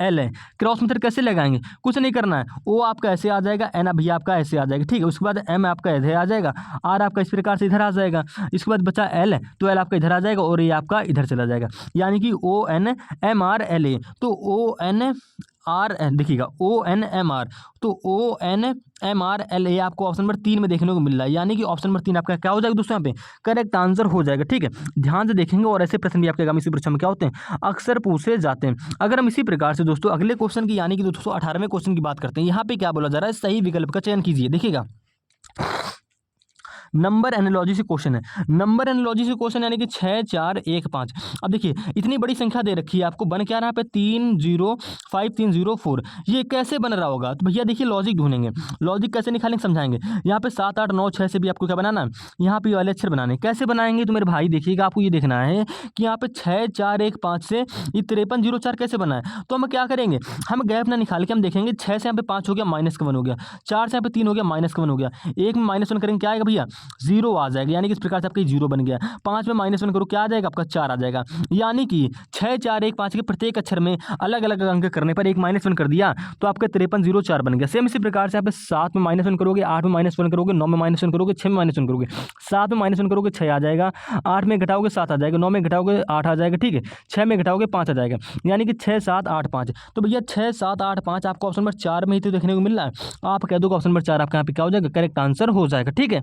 है, क्रॉस मेथड कैसे लगाएंगे, कुछ नहीं करना है, ओ आपका ऐसे आ जाएगा, एन भैया आपका ऐसे आ जाएगा। ठीक है, उसके बाद एम आपका इधर आ जाएगा, आर आपका इस प्रकार से इधर आ जाएगा, इसके बाद बचा एल, तो एल आपका इधर आ जाएगा और ये आपका इधर चला जाएगा, यानी कि ONMRLA। तो ONR देखिएगा ONMR, तो ONMRLA आपको ऑप्शन नंबर 3 में देखने को मिल रहा है, यानी कि ऑप्शन नंबर 3 आपका क्या हो जाएगा दोस्तों, यहाँ पे करेक्ट आंसर हो जाएगा। ठीक है, ध्यान से देखेंगे, और ऐसे प्रश्न भी आपके आगामी परीक्षा में क्या होते हैं, अक्सर पूछे जाते हैं। अगर हम इसी प्रकार से दोस्तों अगले क्वेश्चन की यानी कि 218वें क्वेश्चन की बात करते हैं, यहाँ पे क्या बोला जा रहा है, सही विकल्प का चयन कीजिए। देखिएगा नंबर एनालॉजी से क्वेश्चन है, नंबर एनालॉजी से क्वेश्चन यानी कि 6 4 1 5। अब देखिए इतनी बड़ी संख्या दे रखी है आपको, बन क्या रहा है पे 305 304, ये कैसे बन रहा होगा, तो भैया देखिए लॉजिक ढूंढेंगे, लॉजिक कैसे निकालेंगे समझाएंगे। यहाँ पे 7 8 9 6 से भी आपको क्या बनाना है, यहाँ पे वाले अक्षर बनाने, कैसे बनाएंगे तो मेरे भाई देखिएगा आपको ये देखना है कि यहाँ पे 6 4 1 5 से ये 53 04 कैसे बना है। तो हम क्या करेंगे, हम गैप ना निकाल के हम देखेंगे 6 से यहाँ पे 5 हो गया, माइनस का 1 हो गया, 4 से यहाँ पे 3 हो गया, माइनस का 1 हो गया, 1 में -1 करेंगे क्या आएगा भैया, 0 आ जाएगा, यानी कि इस प्रकार से आपका 0 बन गया। 5 में -1 करो क्या आ जाएगा, आपका 4 आ जाएगा, यानी कि 6 4 1 5 के प्रत्येक अक्षर में अलग अलग अंक करने पर एक -1 कर दिया तो आपका 5304 बन गया। सेम इसी प्रकार से आप 7 में -1 करोगे, 8 में -1 करोगे, 9 में -1 करोगे, 6 में -1 करोगे, 7 में -1 करोगे 6 आ जाएगा, 8 में घटाओगे 7 आ जाएगा, 9 में घटाओगे 8 आ जाएगा, ठीक है, 6 में घटाओगे 5 आ जाएगा, यानी कि 6 7 8 5। तो भैया 6 7 8 5 आपको ऑप्शन नंबर 4 में ही तो देखने को मिल रहा है, आप कह दो ऑप्शन नंबर 4 आपका यहाँ पे क्या हो जाएगा, करेक्ट आंसर हो जाएगा। ठीक है,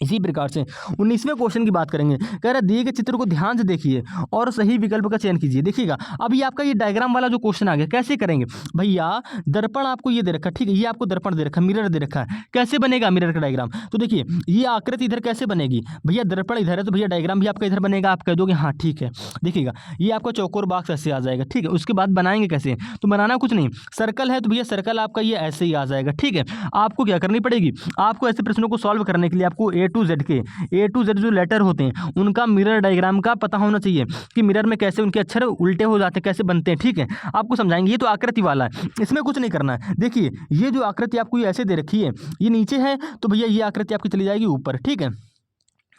इसी प्रकार से 19वें क्वेश्चन की बात करेंगे। कह रहा है दिए गए चित्र को ध्यान से देखिए और सही विकल्प का चयन कीजिए। देखिएगा अभी आपका ये डायग्राम वाला जो क्वेश्चन आ गया, कैसे करेंगे भैया, दर्पण आपको ये दे रखा है, ठीक है, ये आपको दर्पण दे रखा है, मिरर दे रखा है, कैसे बनेगा मिरर का डायग्राम। तो देखिए ये आकृति इधर कैसे बनेगी भैया, दर्पण इधर है तो भैया डायग्राम भी आपका इधर बनेगा, आप कह दोगे हाँ ठीक है। देखिएगा ये आपका चौकोर बॉक्स ऐसे आ जाएगा, ठीक है। उसके बाद बनाएंगे कैसे, तो बनाना कुछ नहीं, सर्कल है तो भैया सर्कल आपका ये ऐसे ही आ जाएगा, ठीक है। आपको क्या करनी पड़ेगी, आपको ऐसे प्रश्नों को सॉल्व करने के लिए आपको ए टू जेड जो लेटर होते हैं उनका मिरर डायग्राम का पता होना चाहिए कि मिरर में कैसे उनके अक्षर उल्टे हो जाते हैं, कैसे बनते हैं, ठीक है। आपको समझाएंगे। ये तो आकृति वाला है, इसमें कुछ नहीं करना है। देखिए ये जो आकृति आपको ये ऐसे दे रखी है, ये नीचे है तो भैया ये आकृति आपकी चली जाएगी ऊपर, ठीक है।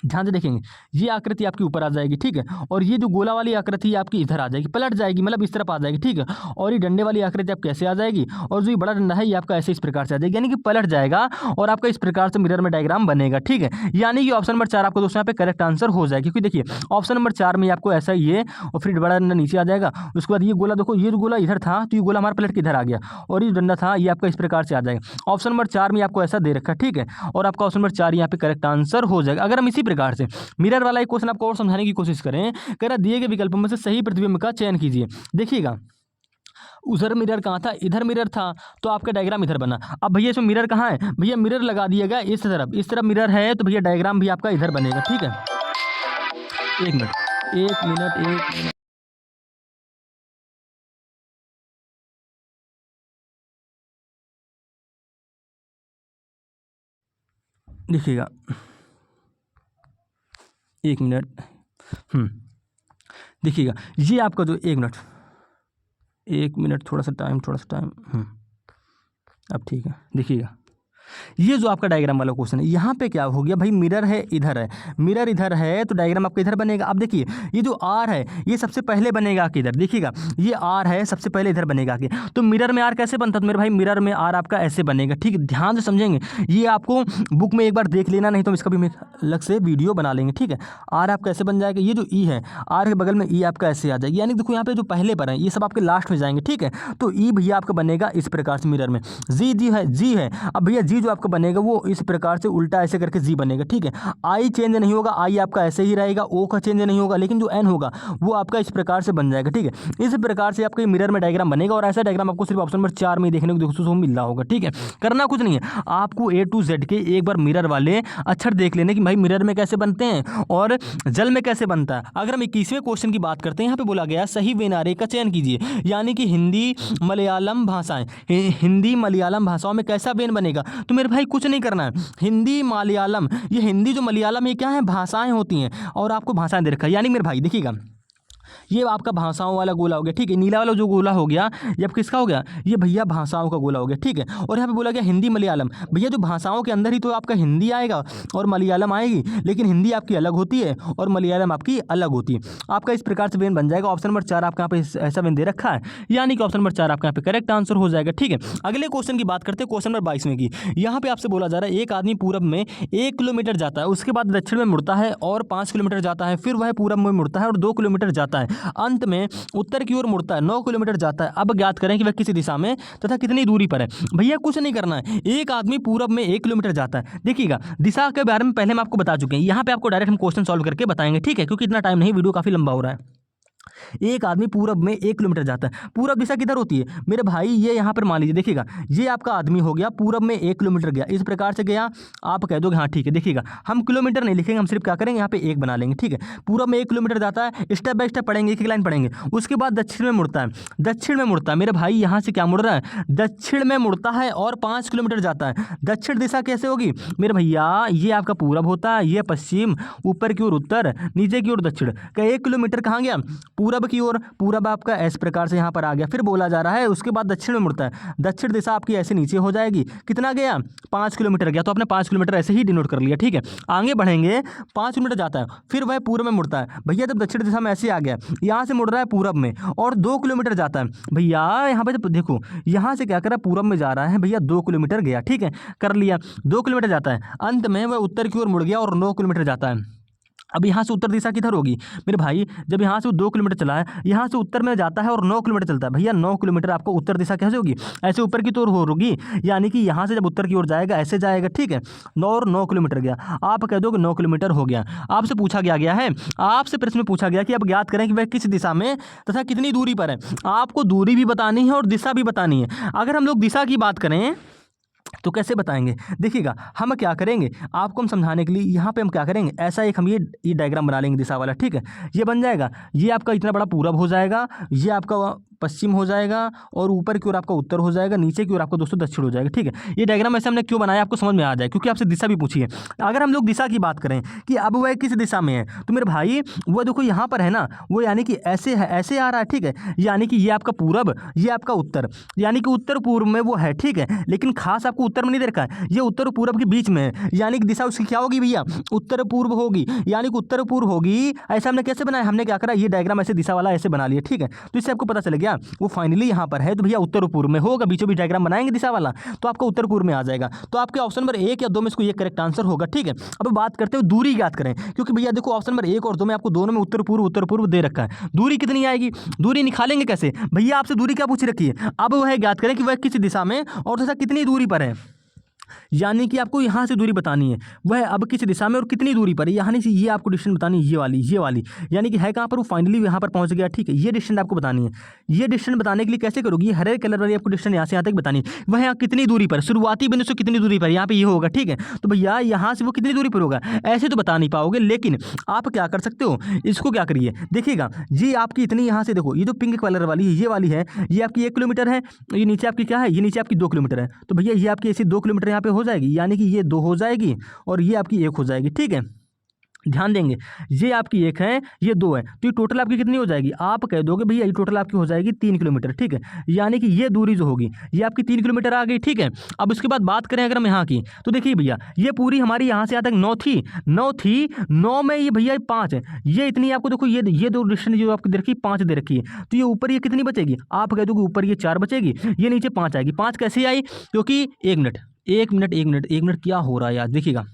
ध्यान से देखेंगे ये आकृति आपकी ऊपर आ जाएगी, ठीक है। और ये जो गोला वाली आकृति आपकी इधर आ जाएगी, पलट जाएगी, मतलब इस तरफ आ जाएगी, ठीक है। और ये डंडे वाली आकृति आप कैसे आ जाएगी, और जो ये बड़ा डंडा है ये आपका ऐसे इस प्रकार से आ जाएगी, यानी कि पलट जाएगा और आपका इस प्रकार से मिरर में डायग्राम बनेगा, ठीक है। यानी कि ऑप्शन नंबर 4 आपको दोस्तों यहाँ पे करेक्ट आंसर हो जाएगा, क्योंकि देखिए ऑप्शन नंबर 4 में आपको ऐसा ही है और फिर बड़ा डंडा नीचे आ जाएगा। उसके बाद ये गोला देखो, ये जो गोला इधर था तो ये गोला हमारा पलट के इधर आ गया, और ये डंडा था ये आपका इस प्रकार से आ जाएगा। ऑप्शन नंबर 4 में आपको ऐसा दे रखा है, ठीक है। और आपका ऑप्शन नंबर 4 यहाँ पे करेक्ट आंसर हो जाएगा। अगर हम इसी प्रकार से मिरर वाला एक क्वेश्चन आपको और समझाने की कोशिश करें, कह रहा दिए गए विकल्पों में से सही प्रतिबिंब का चयन कीजिए। देखिएगा उधर मिरर कहाँ था, इधर मिरर था, तो आपका डायग्राम इधर बना। अब भैया इसमें मिरर कहाँ है, भैया मिरर लगा दिएगा इस तरफ मिरर है तो भैया डायग्राम भी आपका इधर बनेगा, ठीक है। एक मिनट देखिएगा, एक मिनट देखिएगा ये आपका जो एक मिनट थोड़ा सा टाइम अब ठीक है। देखिएगा ये जो आपका डायग्राम वाला क्वेश्चन है, यहाँ पे क्या हो गया भाई, मिरर है इधर है तो डायग्राम आपका इधर बनेगा। अब देखिए ये जो आर है ये सबसे पहले बनेगा कि इधर, देखिएगा ये आर है सबसे पहले इधर बनेगा कि, तो मिरर में आर कैसे बनता है, तो मेरे भाई मिरर में आर आपका ऐसे बनेगा, ठीक है। ध्यान से समझेंगे, ये आपको बुक में एक बार देख लेना, नहीं तो इसका भी मैं अलग से वीडियो बना लेंगे, ठीक है। आर आपका ऐसे बन जाएगा, ये जो ई है आर के बगल में ई आपका ऐसे आ जाएगी, यानी देखो यहाँ पे जो पहले पर है ये सब आपके लास्ट में जाएंगे, ठीक है। तो ई भैया आपका बनेगा इस प्रकार से मिरर में, जी है। अब भैया जी जो आपका बनेगा वो इस प्रकार से उल्टा ऐसे करके जी बनेगा, ठीक है। आई चेंज नहीं होगा, आई आपका ऐसे ही रहेगा, ओ का चेंज नहीं होगा, लेकिन जो एन होगा वो आपका इस प्रकार से बन जाएगा, ठीक है। इस प्रकार से आपका मिरर में डायग्राम बनेगा, और ऐसा डायग्राम आपको सिर्फ ऑप्शन नंबर 4 में देखने को दोस्तों मिल रहा होगा, ठीक है। करना कुछ नहीं है, आपको ए टू जेड के एक बार मिरर वाले अक्षर देख लेने कि भाई मिरर में कैसे बनते हैं और जल में कैसे बनता है। अगर हम 21वें क्वेश्चन की बात करते हैं, यहाँ पे बोला गया सही वेनारे का चयन कीजिए, यानी कि हिंदी मलयालम भाषाओं में कैसा वेन बनेगा। तो मेरे भाई कुछ नहीं करना है, हिंदी मलयालम, ये हिंदी जो मलयालम ये क्या है, भाषाएं होती हैं, और आपको भाषाएं दे रखा है। यानी मेरे भाई देखिएगा ये आपका भाषाओं वाला गोला हो गया, ठीक है। नीला वाला जो गोला हो गया ये अब किसका हो गया, ये भैया भाषाओं का गोला हो गया, ठीक है। और यहाँ पे बोला गया हिंदी मलयालम, भैया जो भाषाओं के अंदर ही तो आपका हिंदी आएगा और मलयालम आएगी, लेकिन हिंदी आपकी अलग होती है और मलयालम आपकी अलग होती है। आपका इस प्रकार से वेन बन जाएगा। ऑप्शन नंबर 4 आपका यहाँ पे ऐसा वेन दे रखा है, यानी कि ऑप्शन नंबर 4 आपका यहाँ पे करेक्ट आंसर हो जाएगा, ठीक है। अगले क्वेश्चन की बात करते हैं, क्वेश्चन नंबर 22 की। यहाँ पे आपसे बोला जा रहा है एक आदमी पूरब में 1 किलोमीटर जाता है, उसके बाद दक्षिण में मुड़ता है और 5 किलोमीटर जाता है, फिर वह पूरब में मुड़ता है और 2 किलोमीटर जाता है, अंत में उत्तर की ओर मुड़ता है, 9 किलोमीटर जाता है। अब ज्ञात करें कि वह किसी दिशा में तथा कितनी दूरी पर है। भैया कुछ नहीं करना है, एक आदमी पूरब में 1 किलोमीटर जाता है। देखिएगा दिशा के बारे में पहले हम आपको बता चुके हैं, यहाँ पे आपको डायरेक्ट हम क्वेश्चन सॉल्व करके बताएंगे, ठीक है, क्योंकि इतना टाइम नहीं, वीडियो काफी लंबा हो रहा है। एक आदमी पूरब में 1 किलोमीटर जाता है, पूरब दिशा किधर होती है मेरे भाई, ये यहाँ पर मान लीजिए, देखिएगा ये आपका आदमी हो गया, पूरब में 1 किलोमीटर गया, इस प्रकार से गया, आप कह दोगे हाँ ठीक है। देखिएगा हम किलोमीटर नहीं लिखेंगे, हम सिर्फ क्या करेंगे यहाँ पे 1 बना लेंगे, ठीक है। पूरब में 1 किलोमीटर जाता है, स्टेप बाय स्टेप पढ़ेंगे, एक लाइन पढ़ेंगे। उसके बाद दक्षिण में मुड़ता है, मेरे भाई यहाँ से क्या मुड़ रहा है, दक्षिण में मुड़ता है और 5 किलोमीटर जाता है। दक्षिण दिशा कैसे होगी मेरे भैया, ये आपका पूरब होता है, ये पश्चिम, ऊपर की ओर उत्तर, नीचे की ओर दक्षिण। 1 किलोमीटर कहाँ गया, पूरब की ओर, पूरब आपका इस प्रकार से यहाँ पर आ गया। फिर बोला जा रहा है उसके बाद दक्षिण में मुड़ता है, दक्षिण दिशा आपकी ऐसे नीचे हो जाएगी, कितना गया 5 किलोमीटर गया, तो आपने 5 किलोमीटर ऐसे ही डिनोट कर लिया, ठीक है। आगे बढ़ेंगे, 5 किलोमीटर जाता है, फिर वह पूर्व में मुड़ता है, भैया जब दक्षिण दिशा में ऐसे आ गया, यहाँ से मुड़ रहा है पूरब में और 2 किलोमीटर जाता है। भैया यहाँ पे जब देखो यहाँ से क्या कर रहा है, पूरब में जा रहा है, भैया 2 किलोमीटर गया, ठीक है, कर लिया, 2 किलोमीटर जाता है, अंत में वह उत्तर की ओर मुड़ गया और 9 किलोमीटर जाता है। अब यहाँ से उत्तर दिशा किधर होगी मेरे भाई, जब यहाँ से वो 2 किलोमीटर चला है, यहाँ से उत्तर में जाता है और 9 किलोमीटर चलता है भैया, 9 किलोमीटर आपको उत्तर दिशा कैसे होगी, ऐसे ऊपर की ओर होगी, यानी कि यहाँ से जब उत्तर की ओर जाएगा ऐसे जाएगा, ठीक है। 9 और 9 किलोमीटर गया, आप कह दो कि 9 किलोमीटर हो गया। आपसे पूछा गया है, आपसे प्रश्न में पूछा गया कि अब ज्ञात करें कि वह किस दिशा में तथा कितनी दूरी पर है। आपको दूरी भी बतानी है और दिशा भी बतानी है। अगर हम लोग दिशा की बात करें तो कैसे बताएंगे, देखिएगा हम क्या करेंगे, आपको हम समझाने के लिए यहाँ पे हम क्या करेंगे, ऐसा एक हम ये डायग्राम बना लेंगे दिशा वाला, ठीक है। ये बन जाएगा, ये आपका इतना बड़ा पूरब हो जाएगा, ये आपका पश्चिम हो जाएगा और ऊपर की ओर आपका उत्तर हो जाएगा, नीचे की ओर आपको दोस्तों दक्षिण हो जाएगा, ठीक है। ये डायग्राम ऐसे हमने क्यों बनाया आपको समझ में आ जाए, क्योंकि आपसे दिशा भी पूछी है। अगर हम लोग दिशा की बात करें कि अब वह किस दिशा में है, तो मेरे भाई वो देखो यहाँ पर है ना, वो यानी कि ऐसे है, ऐसे आ रहा है, ठीक है। यानी कि ये आपका पूरब, ये आपका उत्तर, यानी कि उत्तर पूर्व में वो है, ठीक है। लेकिन खास आपको उत्तर में नहीं दे रखा है, ये उत्तर और पूरब के बीच में है, यानी कि दिशा उसकी क्या होगी भैया, उत्तर पूर्व होगी, यानी कि उत्तर पूर्व होगी। ऐसा हमने कैसे बनाया, हमने क्या करा, ये डायग्राम ऐसे दिशा वाला ऐसे बना लिया, ठीक है। तो इससे आपको पता चल गया वो फाइनली यहाँ पर है, तो भैया उत्तर पूर्व में होगा, बीचों बीच डायग्राम बनाएंगे दिशा वाला तो आपका उत्तर पूर्व में आ जाएगा। तो आपके ऑप्शन नंबर 1 या 2 में इसको ये करेक्ट आंसर होगा, ठीक है। अब बात करते हो दूरी ज्ञात करें, क्योंकि भैया देखो ऑप्शन नंबर 1 और 2 में आपको दोनों में उत्तर पूर्व दे रखा है। दूरी कितनी आएगी, दूरी निकालेंगे कैसे भैया, आपसे दूरी क्या पूछ रखी है, अब वह ज्ञात करें कि वह किस दिशा में और तथा कितनी दूरी पर है। यानी कि आपको यहाँ से दूरी बतानी है, वह अब किस दिशा में और कितनी दूरी पर है, यानी कि ये आपको डिस्टेंस बतानी है, ये वाली यानी कि है कहाँ पर, वो फाइनली यहाँ पर पहुँच गया, ठीक है। ये डिस्टेंस आपको बतानी है। ये डिस्टेंस बताने के लिए कैसे करोगी, हरे कलर वाली आपको डिस्टेंस यहाँ से यहाँ तक बतानी है, वह यहाँ कितनी दूरी पर, शुरुआती बिंदु से कितनी दूरी पर, यहाँ पे ये होगा, ठीक है। तो भैया यहाँ से वो कितनी दूरी पर होगा, ऐसे तो बता नहीं पाओगे, लेकिन आप क्या कर सकते हो, इसको क्या करिए, देखिएगा ये आपकी इतनी यहाँ से देखो, ये जो पिंक कलर वाली है, ये वाली है, ये आपकी 1 किलोमीटर है, ये नीचे आपकी क्या है, ये नीचे आपकी 2 किलोमीटर है। तो भैया ये आपकी ऐसी 2 किलोमीटर यहाँ पे हो जाएगी, यानी कि ये 2 हो जाएगी और ये आपकी 1 हो जाएगी, ठीक है। ध्यान देंगे, ये आपकी 1 है, ये 2 है, तो ये टोटल आपकी कितनी हो जाएगी, आप कह दोगे भैया ये टोटल आपकी हो जाएगी 3 किलोमीटर, ठीक है। यानी कि ये दूरी जो होगी ये आपकी 3 किलोमीटर आ गई, ठीक है। अब उसके बाद बात करें अगर हम यहाँ की, तो देखिए भैया ये पूरी हमारी यहाँ से यहाँ तक 9 थी, 9 में ये भैया 5 है, ये इतनी आपको देखो, ये 2 डिस्टेंस जो आपकी दे रखी 5 दे रखी है, तो ये ऊपर ये कितनी बचेगी, आप कह दोगे ऊपर ये 4 बचेगी, ये नीचे 5 आएगी। 5 कैसे आई, क्योंकि 1 मिनट क्या हो रहा है यार, देखिएगा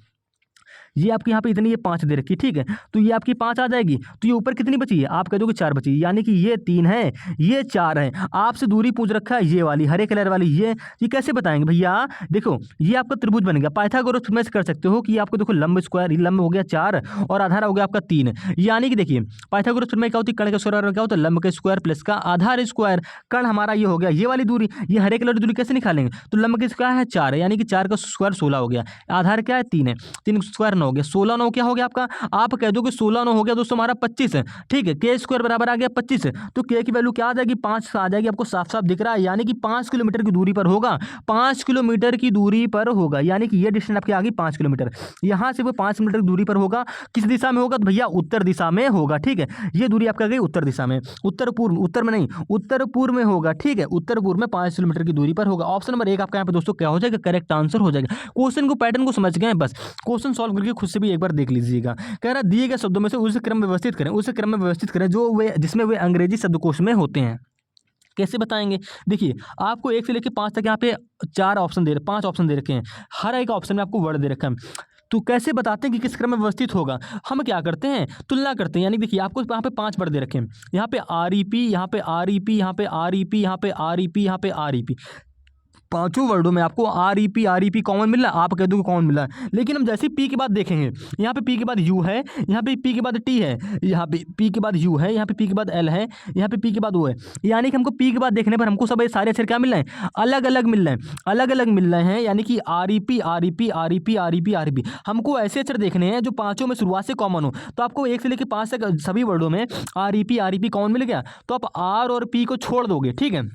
ये आपकी यहाँ पे इतनी ये 5 दे रखी, ठीक है। तो ये आपकी 5 आ जाएगी, तो ये ऊपर कितनी बची है, आप कह दोगे 4 बची, यानी कि ये 3 है, ये 4 है। आपसे दूरी पूछ रखा है ये वाली हरे कलर वाली, ये कैसे बताएंगे भैया, देखो ये आपका त्रिभुज बनेगा, पाइथागोरस में से कर सकते हो कि आपको देखो लंब स्क्वायर, लंब हो गया 4 और आधार हो गया आपका 3, यानी कि देखिए पाइथागोरस में क्या होती है, कर्ण का स्क्वायर क्या होता है, लंब का स्क्वायर प्लस का आधार स्क्वायर, कर्ण हमारा ये हो गया, ये वाली दूरी, ये हरे कलर दूरी कैसे निकालेंगे, तो लंब का स्क्वायर है 4 है, यानी कि 4 का स्क्वायर 16 हो गया, आधार क्या है 3 है, 3 स्क्वायर 9 हो गया, 16 9 क्या हो गया आपका, आप कह दो कि 16 9 हो गया दोस्तों हमारा 25 है, ठीक है। के स्क्वायर बराबर आ गया 25 है, तो के की वैल्यू क्या आ जाएगी, 5 आ जाएगी, आपको साफ साफ दिख रहा है, यानी कि 5 किलोमीटर की दूरी पर होगा, 5 किलोमीटर की दूरी पर होगा, यानी कि ये डिस्टेंस आपकी आ गई 5 किलोमीटर, यहाँ से वो 5 किलोमीटर की दूरी पर होगा, किस दिशा में होगा, तो भैया उत्तर दिशा में होगा, ठीक है। ये दूरी आपका गई उत्तर दिशा में, उत्तर पूर्व, उत्तर में नहीं उत्तर पूर्व में होगा, ठीक है। उत्तर पूर्व में 5 किलोमीटर की दूरी पर होगा। ऑप्शन नंबर 1 आपका यहाँ पे दोस्तों क्या हो जाएगा, करेक्ट आंसर हो जाएगा। क्वेश्चन को पैटर्न को समझ गए, बस क्वेश्चन सॉल्व करके खुद से भी एक बार देख लीजिएगा। कह रहा दिए गए शब्दों में से उस क्रम में व्यवस्थित करें जो वे जिसमें वे अंग्रेजी शब्दकोश में होते हैं। कैसे बताएंगे, देखिए आपको 1 से लेकर 5 तक यहाँ पे 5 ऑप्शन दे रखे हैं, हर एक ऑप्शन में आपको वर्ड दे रखा है, तो कैसे बताते हैं कि किस क्रम में व्यवस्थित होगा, हम क्या करते हैं तुलना करते हैं, यानी देखिए आपको यहाँ पे 5 वर्ड दे रखे हैं, यहाँ पे REP, यहाँ पे REP, यहाँ पे REP, यहाँ पे REP, यहाँ पे REP, पांचों वर्डों में आपको REP कॉमन मिल रहा है, आप कह दो कॉमन मिल रहा है, लेकिन हम जैसे पी के बाद देखेंगे, यहाँ पे पी के बाद यू है, यहाँ पे पी के बाद टी है, यहाँ पे पी के बाद यू है, यहाँ पे पी के बाद एल है, यहाँ पे पी के बाद ओ है, यानी कि हमको पी के बाद देखने पर हमको सब ये सारे अक्षर क्या मिल रहे हैं, अलग अलग मिल रहे हैं, यानी कि REP हमको ऐसे अक्षर देखने हैं जो पांचों में शुरुआत से कॉमन हो। तो आपको 1 से लेकर 5 तक सभी वर्डों में REP कॉमन मिल गया, तो आप आर और पी को छोड़ दोगे, ठीक है।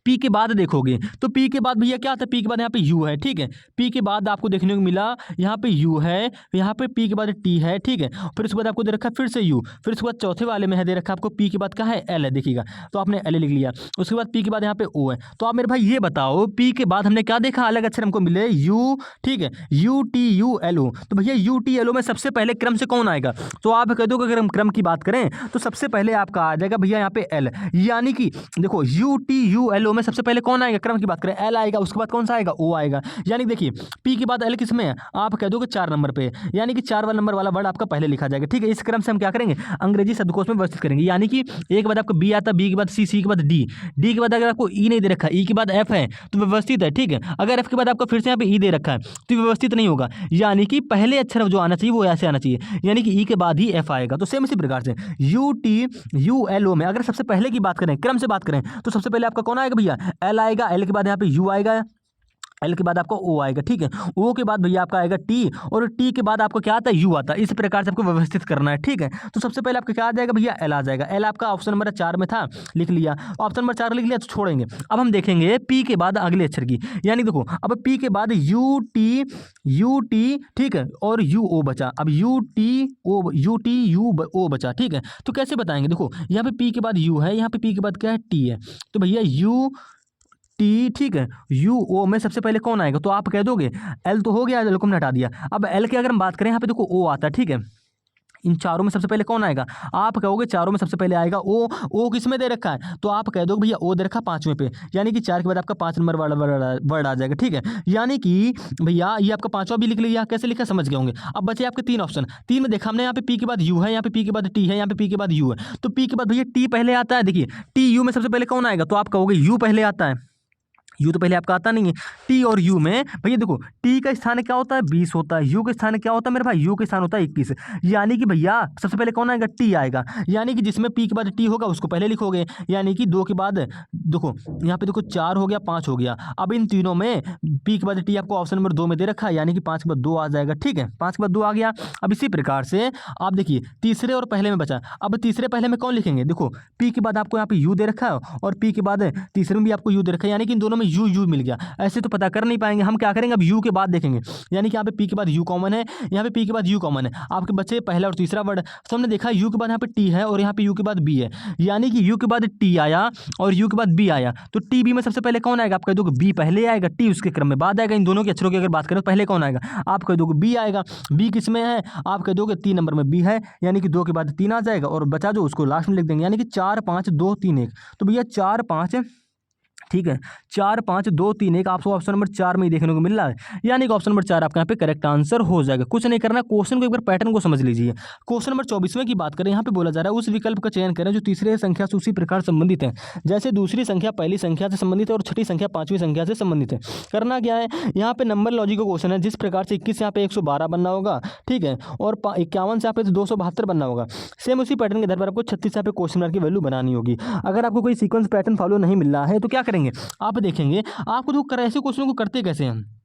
पी के बाद देखोगे तो पी के बाद भैया क्या था, पी के बाद यहाँ पे यू है, ठीक है। पी के बाद आपको देखने को मिला यहाँ पे यू है, यहाँ पे पी के बाद टी है, ठीक है। फिर उसके बाद आपको दे रखा है फिर से यू, फिर उसके बाद चौथे वाले में है दे रखा है आपको पी के बाद क्या है, एल है, देखिएगा तो आपने एल लिख लिया। उसके बाद पी के बाद यहाँ पे ओ है, तो आप मेरे भाई ये बताओ पी के बाद हमने क्या देखा, अलग अक्षर हमको मिले यू, ठीक है, UTULO, तो भैया UTLO में सबसे पहले क्रम से कौन आएगा, तो आप कह दो अगर हम क्रम की बात करें तो सबसे पहले आपका आ जाएगा भैया यहाँ पे एल, यानी कि देखो UTULO ओ में सबसे पहले कौन आएगा, क्रम की बात करें एल आएगा, उसके बाद कौन सा आएगा ओ आएगा। यानी देखिए पी के बाद एल किस में है, आप कह दोगे 4 नंबर पे, यानी कि 4 वाला नंबर वाला वर्ड आपका पहले लिखा जाएगा। ठीक है, इस क्रम से हम क्या करेंगे, अंग्रेजी शब्दकोश में व्यवस्थित करेंगे। यानी कि एक के बाद आपका बी आता है, बी के बाद सी, सी के बाद डी, डी के बाद अगर आपको ई नहीं दे रखा है, ई के बाद एफ है तो व्यवस्थित है। ठीक है, अगर एफ के बाद आपका फिर से यहाँ पे ई दे रखा है तो व्यवस्थित नहीं होगा। यानी कि पहले अक्षर जो आना चाहिए वो ऐसे आना चाहिए, यानी कि ई के बाद ही एफ आएगा। तो सेम इसी प्रकार से U T U L O में अगर सबसे पहले की बात करें, क्रम से बात करें, तो सबसे पहले आपका कौन आएगा भैया, एल आएगा, एल के बाद यहाँ पे यू आएगा, एल के बाद आपका ओ आएगा। ठीक है, ओ के बाद भैया आपका आएगा टी, और टी के बाद आपको क्या आता है, यू आता है। इस प्रकार से आपको व्यवस्थित करना है। ठीक है, तो सबसे पहले आपका क्या आ जाएगा भैया, एल आ जाएगा। एल आपका ऑप्शन नंबर 4 में था, लिख लिया, ऑप्शन नंबर 4 लिख लिया तो छोड़ेंगे। अब हम देखेंगे पी के बाद अगले अक्षर की, यानी देखो अब पी के बाद यू टी, ठीक है, और यू ओ बचा। अब यू टी यू ओ बचा। ठीक है, तो कैसे बताएंगे, देखो यहाँ पे पी के बाद यू है, यहाँ पे पी के बाद क्या है, टी है, तो भैया यू टी, ठीक है, यू ओ में सबसे पहले कौन आएगा, तो आप कह दोगे एल तो हो गया, एल को हमने हटा दिया। अब एल के अगर हम बात करें, यहाँ पे देखो ओ आता है। ठीक है, इन चारों में सबसे पहले कौन आएगा, आप कहोगे चारों में सबसे पहले आएगा ओ। ओ किस में दे रखा है, तो आप कह दोगे भैया ओ दे रखा 5वें पे, यानी कि 4 के बाद आपका 5 नंबर वर्ड आ जाएगा। ठीक है, यानी कि भैया ये आपका 5वां भी लिख लिया, कैसे लिखा समझ गए होंगे। अब बचे आपके 3 ऑप्शन, 3 में देखा हमने, यहाँ पे पी के बाद यू है, यहाँ पे पी के बाद टी है, यहाँ पे पी के बाद यू है, तो पी के बाद भैया टी पहले आता है। देखिए टी यू में सबसे पहले कौन आएगा, तो आप कहोगे यू पहले आता है, यू तो पहले आपका आता नहीं है। टी और यू में भैया देखो टी का स्थान क्या होता है, 20 होता है, यू का स्थान क्या होता है मेरे भाई, यू का स्थान होता है 21। यानी कि भैया सबसे पहले कौन आएगा, टी आएगा, यानी कि जिसमें पी के बाद टी होगा उसको पहले लिखोगे। यानी कि 2 के बाद देखो यहाँ पे देखो 4 हो गया, 5 हो गया। अब इन तीनों में पी के बाद टी आपको ऑप्शन नंबर 2 में दे रखा है, यानी कि 5 के बाद 2 आ जाएगा। ठीक है, 5 के बाद 2 आ गया। अब इसी प्रकार से आप देखिए तीसरे और पहले में बचा। अब तीसरे पहले में कौन लिखेंगे, देखो पी के बाद आपको यहाँ पे यू दे रखा है, और पी के बाद तीसरे में भी आपको यू दे रखा है, यानी कि इन दोनों में यू मिल गया। ऐसे तो पता कर नहीं पाएंगे, हम क्या करेंगे, अब यू के बाद देखेंगे। यानी कि यहाँ पे पी के बाद यू कॉमन है, यहाँ पे पी के बाद यू कॉमन है, आपके बच्चे पहला और तीसरा वर्ड। तो हमने देखा यू के बाद यहाँ पे टी है और यहाँ पे यू के बाद बी है, यानी कि यू के बाद टी आया और यू के बाद बी आया, तो टी बी में सबसे पहले कौन आएगा, आप कह दोगे बी पहले आएगा, टी उसके क्रम में बाद आएगा। इन दोनों के अक्षरों की अगर बात करें तो पहले कौन आएगा, आप कह दोगे बी आएगा। बी किस में है, आप कह दोगे 3 नंबर में बी है, यानी कि 2 के बाद 3 आ जाएगा, और बचा जो उसको लास्ट में लिख देंगे, यानी कि 4 5 2 3 1। तो भैया 4 5, ठीक है, 4 5 2 3 1 आपको ऑप्शन नंबर 4 में ही देखने को मिल रहा है, यानी कि ऑप्शन नंबर 4 आपका यहाँ पे करेक्ट आंसर हो जाएगा। कुछ नहीं करना, क्वेश्चन को एक बार पैटर्न को समझ लीजिए। क्वेश्चन नंबर 24वें की बात करें, यहाँ पे बोला जा रहा है उस विकल्प का चयन करें जो तीसरे संख्या से उसी प्रकार संबंधित है, जैसे दूसरी संख्या पहली संख्या से संबंधित है और छठी संख्या 5वीं संख्या से संबंधित है। करना क्या है, यहाँ पे नंबर लॉजिक का क्वेश्चन है, जिस प्रकार से 21 से यहाँ पे 112 बनना होगा, ठीक है, और 51 से यहाँ पे 272 बनना होगा। सेम उसी पैटर्न के आधार पर आपको 36 से यहाँ पे क्वेश्चन मार्क की वैल्यू बनानी होगी। अगर आपको कोई सीक्वेंस पैटर्न फॉलो नहीं मिल रहा है तो क्या करेंगे, आप देखेंगे आपको तो ऐसे क्वेश्चन को करते कैसे हैं।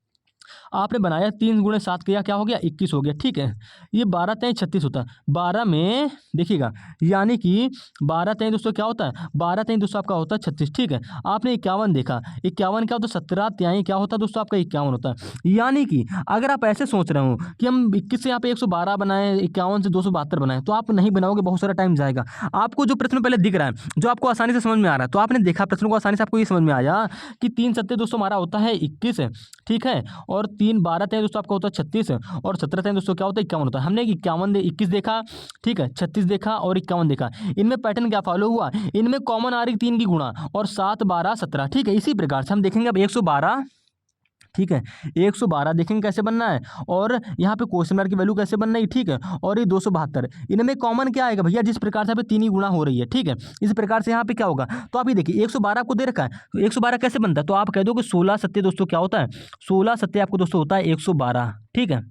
आपने बनाया 3 गुणे 7 किया, क्या हो गया 21 हो गया। ठीक है, ये 12 3 36 होता है, 12 में देखिएगा, यानी कि 12 3 दोस्तों क्या होता है, 12 3 दोस्तों आपका होता है 36। ठीक है, आपने 51 देखा, 51 क्या होता है, 17 त्याई क्या होता है दोस्तों आपका 51 होता है। यानी कि अगर आप ऐसे सोच रहे हो कि हम 21 से यहाँ पे 112 बनाए, 51 से 272 बनाए, तो आप नहीं बनाओगे, बहुत सारा टाइम जाएगा। आपको जो प्रश्न पहले दिख रहा है, जो आपको आसानी से समझ में आ रहा है, तो आपने देखा प्रश्न को आसानी से, आपको ये समझ में आया कि 3 7 दोस्तों हमारा होता है 21, ठीक है, और 3 12 3 दोस्तों आपका होता है 36, और 17 3 दोस्तों क्या होता है 51 होता है। हमने 21 देखा, ठीक है, 36 देखा और 51 देखा। इनमें पैटर्न क्या फॉलो हुआ, इनमें कॉमन आ रही 3 की गुणा और 7 12 17। ठीक है, इसी प्रकार से हम देखेंगे अब 112, ठीक है, 112 देखेंगे कैसे बनना है, और यहाँ पे क्वेश्चन मार्क की वैल्यू कैसे बनना है, ठीक है, और ये 272, इनमें कॉमन क्या आएगा भैया, जिस प्रकार से यहाँ पे 3 ही गुणा हो रही है। ठीक है, इस प्रकार से यहाँ पे क्या होगा, तो आप ये देखिए 112 आपको दे रखा है, तो 112 कैसे बनता है, तो आप कह दो कि 16 7 दोस्तों क्या होता है, 16 7 आपको दोस्तों होता है 112। ठीक है,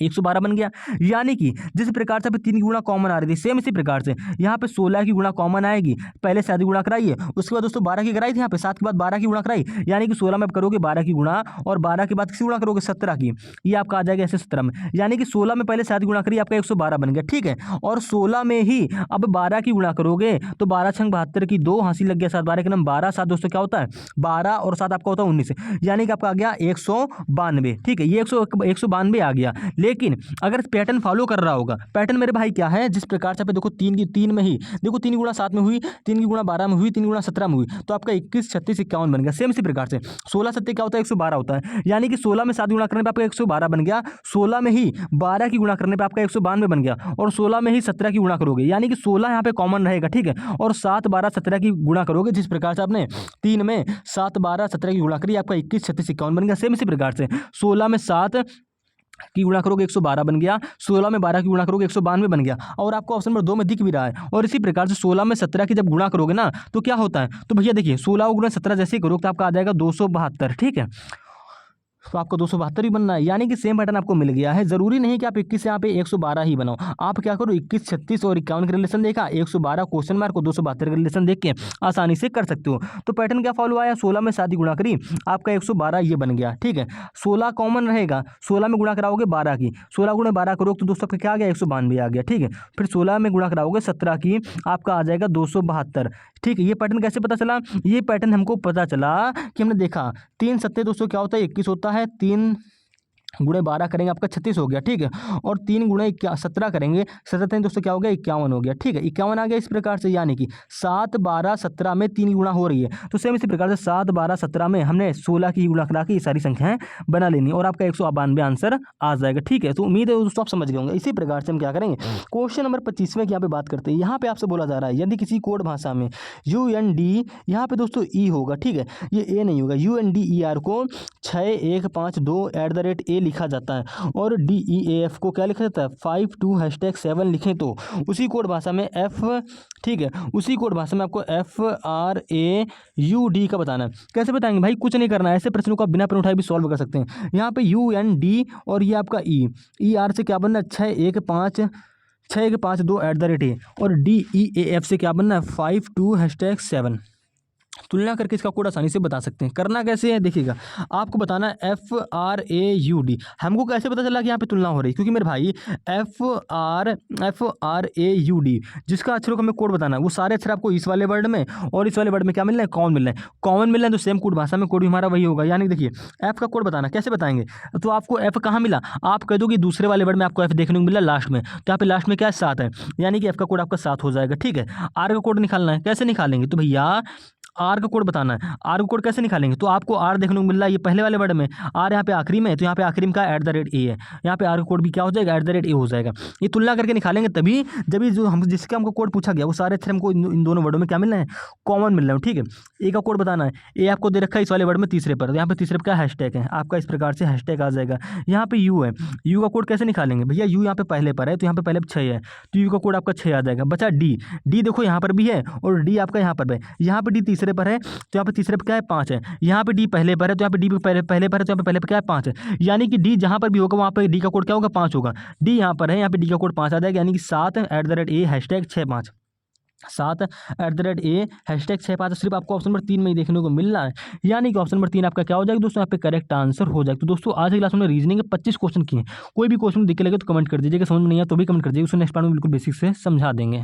112 बन गया। यानी कि जिस प्रकार से 3 की गुणा कॉमन आ रही थी, सेम इसी प्रकार से यहाँ पे 16 की गुणा कॉमन आएगी, पहले 7 की गुणा कराइए, उसके बाद दोस्तों 12 की कराई थी, यहाँ पे 7 के बाद 12 की गुणा कराई, यानी कि 16 में आप करोगे 12 की गुणा, और 12 के बाद किसी गुणा करोगे 17 की, ये आपका आ जाएगा ऐसे 17 में, यानी कि 16 में पहले 7 की गुणा करी, आपका 112 बन गया। ठीक है, और 16 में ही अब 12 की गुणा करोगे तो 12 छंग 72 की 2 हासिल लग गया, 7 12 के नाम 12 7 दोस्तों क्या होता है 12, और 7 आपका होता है 19, यानी कि आपका आ गया 192। ठीक है, ये 192 आ गया। लेकिन अगर पैटर्न फॉलो कर रहा होगा, पैटर्न मेरे भाई क्या है, जिस प्रकार से पे देखो 3 की 3 में ही देखो 3 गुणा 7 में हुई, 3 की गुणा 12 में हुई, 3 गुणा 17 में हुई, तो आपका 21, 36, 51 बन गया। सेम इसी प्रकार से 16 7 क्या होता है 112 होता है, यानी कि 16 में 7 गुणा करने पे आपका 112 बन गया, 16 में ही 12 की गुणा करने पे आपका 192 बन गया, और 16 में ही 17 की गुणा करोगे यानी कि 16 यहाँ पे कॉमन रहेगा, ठीक है, और 7 12 17 की गुणा करोगे, जिस प्रकार से आपने 3 में 7 12 17 की गुणा करी, आपका 21 36 51 बन गया। सेम इसी प्रकार से 16 में 7 की गुणा करोगे 112 बन गया, 16 में 12 की गुणा करोगे 192 बन गया, और आपको ऑप्शन नंबर 2 में दिख भी रहा है। और इसी प्रकार से 16 में 17 की जब गुणा करोगे ना तो क्या होता है, तो भैया देखिए 16 गुणा 17 जैसे ही करोगे तो आपका आ जाएगा 272, ठीक है, तो आपको 272 ही बनना है, यानी कि सेम पैटर्न आपको मिल गया है। जरूरी नहीं कि आप 21 से यहाँ पे 112 ही बनाओ, आप क्या करो 21 36 और 51 का रिलेशन देखा, 112 क्वेश्चन मार्क को 272 का रिलेशन देख के आसानी से कर सकते हो। तो पैटर्न क्या फॉलो आया, 16 में 7 गुणा करी, आपका 112 ये बन गया, ठीक है, 16 कॉमन रहेगा, 16 में गुणा कराओगे 12 की, 16 गुणा 12 करोगे तो दोस्तों आपका क्या आ गया 192 आ गया, ठीक है, फिर 16 में गुणा कराओगे 17 की, आपका आ जाएगा 272, ठीक है। ये पैटर्न कैसे पता चला, ये पैटर्न हमको पता चला कि हमने देखा 3 सत्ते दोस्तों क्या होता है 21 होता है, 3 गुणे 12 करेंगे आपका 36 हो गया, ठीक है, और 3 गुणे 17 करेंगे, 17 दोस्तों क्या हो गया 51 हो गया, ठीक है, 51 आ गया इस प्रकार से, यानी कि 7 12 17 में 3 गुणा हो रही है, तो सेम इसी प्रकार से 7 12 17 में हमने 16 की गुणा करा के ये सारी संख्याएं बना लेनी और आपका 192 आंसर आ जाएगा, ठीक है। तो उम्मीद है दोस्तों आप समझ गए होंगे। इसी प्रकार से हम क्या करेंगे, क्वेश्चन नंबर 25वें यहाँ पे बात करते हैं। यहाँ पे आपसे बोला जा रहा है यदि किसी कोड भाषा में UND, यहाँ पे दोस्तों ई होगा, ठीक है, ये ए नहीं होगा, UNDER को 6152 लिखा जाता है, और DEAF को क्या लिखा जाता है 52#7 लिखें तो उसी कोड भाषा में F, ठीक है, उसी कोड भाषा में आपको FRAUD का बताना है। कैसे बताएंगे भाई, कुछ नहीं करना है, ऐसे प्रश्नों को आप बिना पेन उठाए भी सॉल्व कर सकते हैं। यहाँ पे UND और ये आपका ER से क्या बनना है 6152 और DEAF से क्या बनना है 52#7। तुलना करके इसका कोड आसानी से बता सकते हैं। करना कैसे है देखिएगा, आपको बताना है FRAUD। हमको कैसे पता चला कि यहाँ पे तुलना हो रही है, क्योंकि मेरे भाई FRAUD जिसका अक्षरों का हमें कोड बताना है वो सारे अक्षर आपको इस वाले वर्ड में और इस वाले वर्ड में क्या मिल रहा है कॉमन मिल रहा है, कॉमन मिल रहा है, तो सेम कोड भाषा में कोड भी हमारा वही होगा। यानी देखिए F का कोड बताना कैसे बताएंगे, तो आपको F कहाँ मिला, आप कह दो कि दूसरे वाले वर्ड में आपको F देखने को मिला लास्ट में, तो यहाँ पे लास्ट में क्या है 7 है, यानी कि F का कोड आपका 7 हो जाएगा, ठीक है। R का कोड निकालना है, कैसे निकालेंगे, तो भैया आर का कोड बताना है। आर का कोड कैसे निकालेंगे, तो आपको आर देखने को मिल रहा है ये पहले वाले वर्ड में, आर यहाँ पे आखिरी में है, तो यहाँ पे आखिरी में का @ ए है, यहाँ पे आर का कोड भी क्या हो जाएगा @ ए हो जाएगा। ये तुलना करके निकालेंगे तभी जब जो हम जिसका हमको कोड पूछा गया वो सारे अक्षर हमको इन दोनों वर्डों में क्या मिल रहे हैं कॉमन मिल रहे हैं, ठीक है। ए का कोड बताना है, ए आपको दे रखा है इस वाले वर्ड में तीसरे पर, तो यहाँ पे तीसरे पर क्या हैशटैग है आपका, इस प्रकार से हैशटैग आ जाएगा। यहाँ पे यू है, यू का कोड कैसे निकालेंगे भैया, यू यहाँ पे पहले पर है तो यहाँ पे पहले 6 है, तो यू का कोड आपका 6 आ जाएगा। बचा डी, डी देखो यहाँ पर भी है और डी आपका यहाँ पर भी है, यहाँ पे डी तीसरे पर है तो यहाँ पे तीसरे पे क्या है 5 है, यहाँ पे डी पहले पर है तो यहाँ पे डी पहले पर है तो यहाँ पे पहले पर क्या है 5 है, यानी कि डी जहाँ पर भी होगा वहाँ पे डी का कोड क्या होगा 5 होगा। डी यहाँ पर है, यहाँ पे डी का कोड 5 आ जाएगा, यानी कि 7 @ हैशटैग 65 7 @ हैशटैग 65 सिर्फ आपको ऑप्शन नंबर 3 में ही देखने को मिल रहा है, यानी कि ऑप्शन नंबर 3 आपका क्या हो जाएगा दोस्तों, यहाँ पे करेक्ट आंसर हो जाएगा। तो दोस्तों आज की क्लास में रीजनिंग के 25 क्वेश्चन किए, कोई भी क्वेश्चन दिख लगे तो कमेंट कर दीजिएगा, समझ में नहीं आया तो भी कमेंट कर दीजिएगा, उसको नेक्स्ट पार्ट में बिल्कुल बेसिक से समझा देंगे।